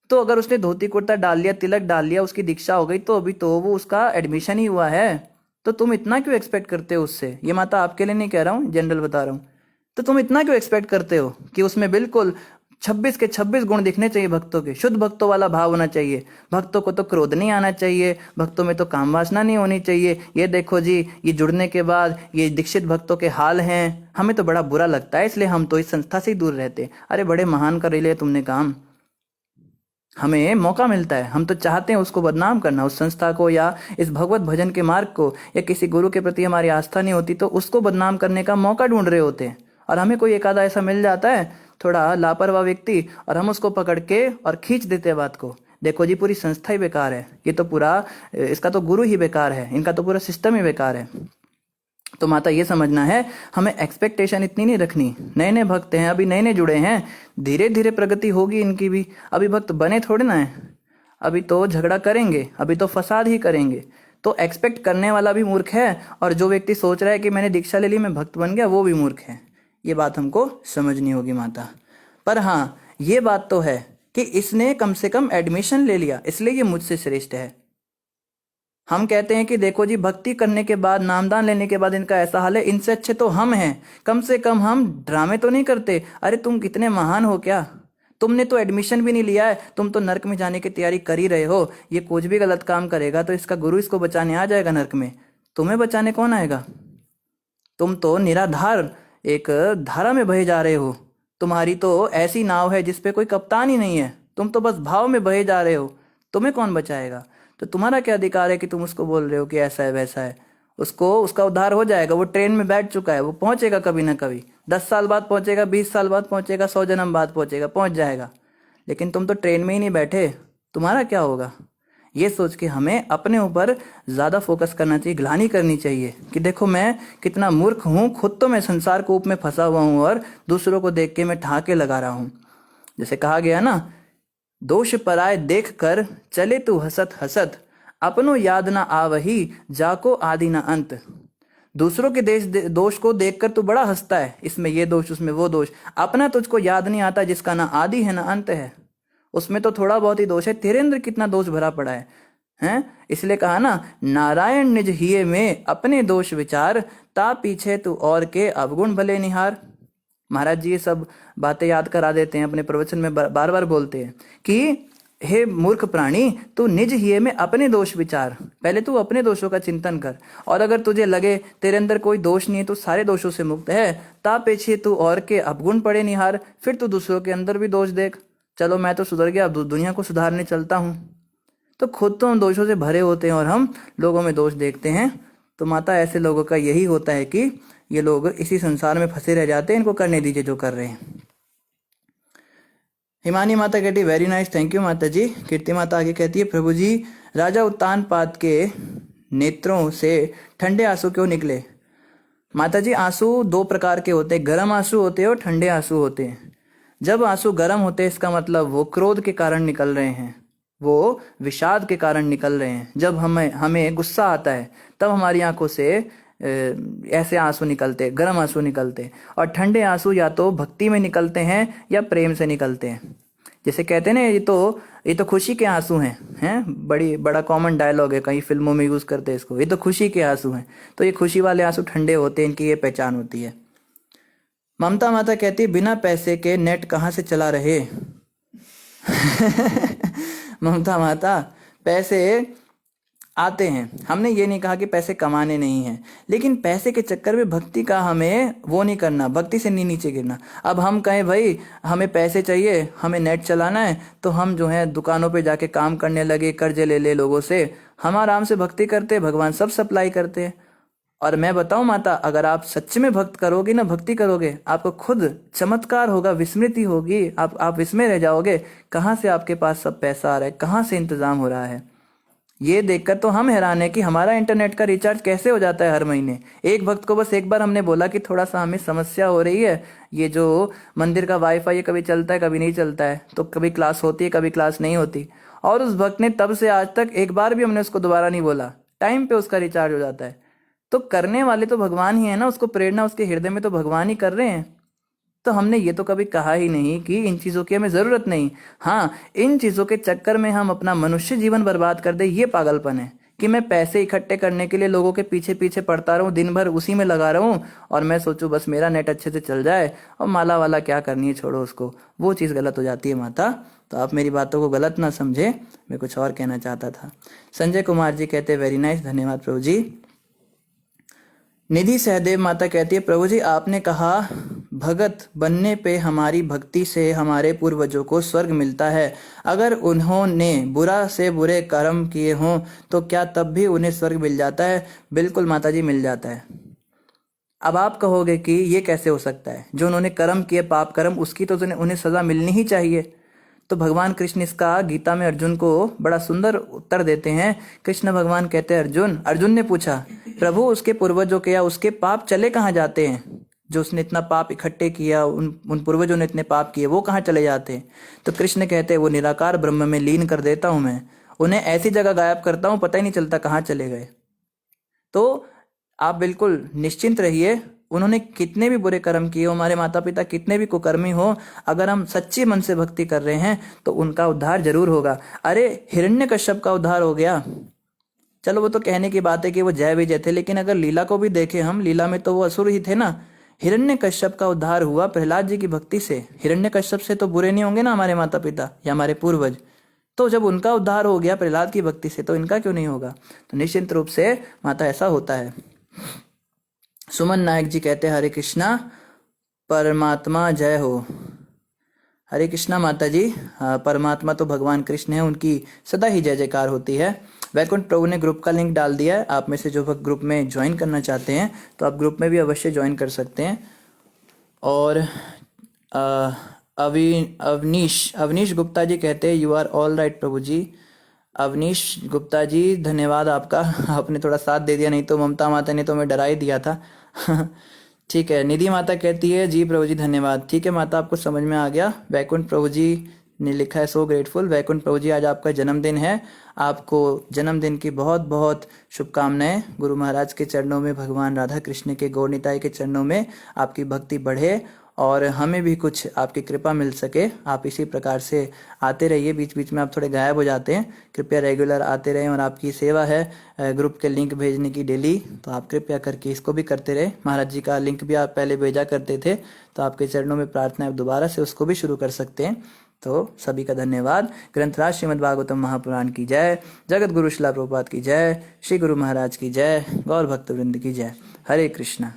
तो अगर उसने धोती कुर्ता डाल लिया, तिलक डाल लिया, उसकी दीक्षा हो गई, तो अभी तो वो उसका एडमिशन ही हुआ है। तो तुम इतना क्यों एक्सपेक्ट करते हो उससे? ये माता आपके लिए नहीं कह रहा हूँ, जनरल बता रहा हूँ। तो तुम इतना क्यों एक्सपेक्ट करते हो कि उसमें बिल्कुल 26 के 26 गुण दिखने चाहिए भक्तों के, शुद्ध भक्तों वाला भाव होना चाहिए। भक्तों को तो क्रोध नहीं आना चाहिए, भक्तों में तो काम वासना नहीं होनी चाहिए। ये देखो जी ये जुड़ने के बाद ये दीक्षित भक्तों के हाल हैं, हमें तो बड़ा बुरा लगता है, इसलिए हम तो इस संस्था से ही दूर रहते। अरे बड़े महान कर लिया तुमने काम, हमें मौका मिलता है, हम तो चाहते हैं उसको बदनाम करना, उस संस्था को या इस भगवत भजन के मार्ग को, या किसी गुरु के प्रति हमारी आस्था नहीं होती तो उसको बदनाम करने का मौका ढूंढ रहे होते हैं। और हमें कोई एक आधा ऐसा मिल जाता है थोड़ा लापरवाह व्यक्ति, और हम उसको पकड़ के और खींच देते हैं बात को। देखो जी पूरी संस्था ही बेकार है, ये तो पूरा इसका तो गुरु ही बेकार है, इनका तो पूरा सिस्टम ही बेकार है। तो माता ये समझना है, हमें एक्सपेक्टेशन इतनी नहीं रखनी। नए नए भक्त हैं, अभी नए नए जुड़े हैं, धीरे धीरे प्रगति होगी इनकी भी। अभी भक्त बने थोड़े ना है, अभी तो झगड़ा करेंगे, अभी तो फसाद ही करेंगे। तो एक्सपेक्ट करने वाला भी मूर्ख है, और जो व्यक्ति सोच रहा है कि मैंने दीक्षा ले ली मैं भक्त बन गया, वो भी मूर्ख है। ये बात हमको समझनी होगी माता। पर हाँ ये बात तो है कि इसने कम से कम एडमिशन ले लिया, इसलिए ये मुझसे श्रेष्ठ है। हम कहते हैं कि देखो जी भक्ति करने के बाद, नामदान लेने के बाद इनका ऐसा हाल है, इनसे अच्छे तो हम हैं, कम से कम हम ड्रामे तो नहीं करते। अरे तुम कितने महान हो क्या, तुमने तो एडमिशन भी नहीं लिया है, तुम तो नरक में जाने की तैयारी कर ही रहे हो। ये कुछ भी गलत काम करेगा तो इसका गुरु इसको बचाने आ जाएगा नरक में, तुम्हें बचाने कौन आएगा? तुम तो निराधार एक धारा में बहे जा रहे हो, तुम्हारी तो ऐसी नाव है जिसपे कोई कप्तान ही नहीं है, तुम तो बस भाव में बहे जा रहे हो, तुम्हें कौन बचाएगा? तो तुम्हारा क्या अधिकार है कि तुम उसको बोल रहे हो कि ऐसा है वैसा है? उसको उसका उद्धार हो जाएगा, वो ट्रेन में बैठ चुका है, वो पहुंचेगा कभी ना कभी, 10 साल बाद पहुंचेगा, 20 साल बाद पहुंचेगा, 100 जन्म बाद पहुंचेगा, पहुंच जाएगा। लेकिन तुम तो ट्रेन में ही नहीं बैठे, तुम्हारा क्या होगा? ये सोच के हमें अपने ऊपर ज़्यादा फोकस करना चाहिए, ग्लानि करनी चाहिए कि देखो मैं कितना मूर्ख हूँ, खुद तो मैं संसार कूप में फंसा हुआ हूँ और दूसरों को देख के मैं ठहाके लगा रहा हूँ। जैसे कहा गया ना, दोष पराय देख कर चले तू हसत हसत, अपनो याद ना आवही जाको आदि ना अंत। दूसरों के दोष को देखकर तू बड़ा हंसता है, इसमें ये दोष उसमें वो दोष, अपना तुझको याद नहीं आता जिसका ना आदि है ना अंत है। उसमें तो थोड़ा बहुत ही दोष है, तेरे अंदर कितना दोष भरा पड़ा है, हैं। इसलिए कहा ना, नारायण निज हिये में अपने दोष विचार, ता पीछे तू और के अवगुण भले निहार। महाराज जी ये सब बातें याद करा देते हैं, अपने प्रवचन में बार बार बोलते हैं कि हे मूर्ख प्राणी, तू निज हिये में अपने दोष विचार, पहले तू अपने दोषों का चिंतन कर, और अगर तुझे लगे तेरे अंदर कोई दोष नहीं है, तू सारे दोषों से मुक्त है, ता पीछे तू और के अवगुण पड़े निहार, फिर तू दूसरों के अंदर भी दोष देख। चलो मैं तो सुधर गया, अब दुनिया को सुधारने चलता हूँ। तो खुद तो हम दोषों से भरे होते हैं और हम लोगों में दोष देखते हैं। तो माता ऐसे लोगों का यही होता है कि ये लोग इसी संसार में फंसे रह जाते हैं, इनको करने दीजिए जो कर रहे हैं। हिमानी माता कहती वेरी नाइस, थैंक यू माता जी। कीर्ति माता आगे कहती है, प्रभु जी राजा उत्तानपाद के नेत्रों से ठंडे आंसू क्यों निकले? माता जी आंसू दो प्रकार के होते हैं, गर्म आंसू होते हैं और ठंडे आंसू होते हैं। जब आंसू गर्म होते हैं इसका मतलब वो क्रोध के कारण निकल रहे हैं, वो विषाद के कारण निकल रहे हैं। जब हमें गुस्सा आता है तब हमारी आंखों से ऐसे आंसू निकलते, गर्म आंसू निकलते। और ठंडे आंसू या तो भक्ति में निकलते हैं या प्रेम से निकलते हैं। जैसे कहते हैं ना, ये तो खुशी के आंसू हैं, बड़ा कॉमन डायलॉग है, कई फिल्मों में यूज करते हैं इसको, ये तो खुशी के आंसू हैं। तो ये खुशी वाले आंसू ठंडे होते हैं, इनकी ये पहचान होती है। ममता माता कहती है, बिना पैसे के नेट कहाँ से चला रहे? ममता माता, पैसे आते हैं, हमने ये नहीं कहा कि पैसे कमाने नहीं हैं, लेकिन पैसे के चक्कर में भक्ति का हमें वो नहीं करना, भक्ति से नहीं नीचे गिरना। अब हम कहें भाई हमें पैसे चाहिए, हमें नेट चलाना है, तो हम जो है दुकानों पे जाके काम करने लगे, कर्जे ले लोगों से। हम आराम से भक्ति करते, भगवान सब सप्लाई करते हैं। और मैं बताऊं माता, अगर आप सच में भक्त करोगे ना, भक्ति करोगे, आपको खुद चमत्कार होगा, विस्मृति होगी, आप विस्मय रह जाओगे, कहाँ से आपके पास सब पैसा आ रहा है, कहाँ से इंतजाम हो रहा है। ये देखकर तो हम हैरान है कि हमारा इंटरनेट का रिचार्ज कैसे हो जाता है हर महीने। एक भक्त को बस एक बार हमने बोला कि थोड़ा सा हमें समस्या हो रही है, ये जो मंदिर का वाईफाई कभी चलता है कभी नहीं चलता है, तो कभी क्लास होती है कभी क्लास नहीं होती। और उस भक्त ने तब से आज तक एक बार भी हमने उसको दोबारा नहीं बोला, टाइम पे उसका रिचार्ज हो जाता है। तो करने वाले तो भगवान ही है ना, उसको प्रेरणा उसके हृदय में तो भगवान ही कर रहे हैं। तो हमने ये तो कभी कहा ही नहीं कि इन चीज़ों की हमें ज़रूरत नहीं। हाँ, इन चीज़ों के चक्कर में हम अपना मनुष्य जीवन बर्बाद कर दे, ये पागलपन है कि मैं पैसे इकट्ठे करने के लिए लोगों के पीछे पीछे पड़ता रहूं, दिन भर उसी में लगा रहूं, और मैं सोचूं बस मेरा नेट अच्छे से चल जाए और माला वाला क्या करनी है, छोड़ो उसको। वो चीज़ गलत हो जाती है माता। तो आप मेरी बातों को गलत ना समझे, मैं कुछ और कहना चाहता था। संजय कुमार जी कहते वेरी नाइस, धन्यवाद प्रभु जी। निधि सहदेव माता कहती है, प्रभु जी आपने कहा भगत बनने पे हमारी भक्ति से हमारे पूर्वजों को स्वर्ग मिलता है, अगर उन्होंने बुरा से बुरे कर्म किए हों तो क्या तब भी उन्हें स्वर्ग मिल जाता है? बिल्कुल माता जी, मिल जाता है। अब आप कहोगे कि ये कैसे हो सकता है, जो उन्होंने कर्म किए पाप कर्म, उसकी तो उन्हें सजा मिलनी ही चाहिए। तो भगवान कृष्ण इसका गीता में अर्जुन को बड़ा सुंदर उत्तर देते हैं। कृष्ण भगवान कहते हैं, अर्जुन ने पूछा प्रभु उसके पूर्वजों के या उसके पाप चले कहाँ जाते हैं? जो उसने इतना पाप इकट्ठे किया, उन पूर्वजों ने इतने पाप किए, वो कहाँ चले जाते हैं? तो कृष्ण कहते हैं, वो निराकार ब्रह्म में लीन कर देता हूं मैं, उन्हें ऐसी जगह गायब करता हूं पता ही नहीं चलता कहाँ चले गए। तो आप बिल्कुल निश्चिंत रहिए, उन्होंने कितने भी बुरे कर्म किए, हमारे माता पिता कितने भी कुकर्मी हो, अगर हम सच्चे मन से भक्ति कर रहे हैं तो उनका उद्धार जरूर होगा। अरे हिरण्यकश्यप का उद्धार हो गया, चलो वो तो कहने की बात है कि वो जय विजय थे, लेकिन अगर लीला को भी देखें हम, लीला में तो वो असुर ही थे ना। हिरण्यकश्यप का उद्धार हुआ प्रहलाद जी की भक्ति से। हिरण्यकश्यप से तो बुरे नहीं होंगे ना हमारे माता पिता या हमारे पूर्वज, तो जब उनका उद्धार हो गया प्रहलाद की भक्ति से, तो इनका क्यों नहीं होगा? तो निश्चित रूप से माता ऐसा होता है। सुमन नायक जी कहते हैं, हरे कृष्णा परमात्मा जय हो। हरे कृष्णा माता जी, परमात्मा तो भगवान कृष्ण है, उनकी सदा ही जय जयकार होती है। वैकुंठ प्रभु ने ग्रुप का लिंक डाल दिया है, आप में से जो ग्रुप में ज्वाइन करना चाहते हैं तो आप ग्रुप में भी अवश्य ज्वाइन कर सकते हैं। और अवनीश गुप्ता जी कहते हैं, यू आर ऑल राइट प्रभु जी। अवनीश गुप्ता जी धन्यवाद आपका, आपने थोड़ा साथ दे दिया, नहीं तो ममता माता ने तो मैं डरा ही दिया था। ठीक है। निधि माता कहती है, जी प्रभु जी धन्यवाद। ठीक है माता, आपको समझ में आ गया। वैकुंठ प्रभु जी ने लिखा है, सो ग्रेटफुल। वैकुंठ प्रभु जी, आज आपका जन्मदिन है, आपको जन्मदिन की बहुत बहुत शुभकामनाएं। गुरु महाराज के चरणों में, भगवान राधा कृष्ण के गौर निताई के चरणों में आपकी भक्ति बढ़े और हमें भी कुछ आपकी कृपा मिल सके। आप इसी प्रकार से आते रहिए, बीच बीच में आप थोड़े गायब हो जाते हैं, कृपया रेगुलर आते रहें। और आपकी सेवा है ग्रुप के लिंक भेजने की डेली, तो आप कृपया करके इसको भी करते रहे। महाराज जी का लिंक भी आप पहले भेजा करते थे, तो आपके चरणों में प्रार्थना है, आप दोबारा से उसको भी शुरू कर सकते हैं। तो सभी का धन्यवाद। ग्रंथराज श्रीमद् भागवतम महापुराण की जय, जगत गुरु शिला प्रभुपाद की जय, श्री गुरु महाराज की जय, गौर भक्त वृंद की जय। हरे कृष्णा।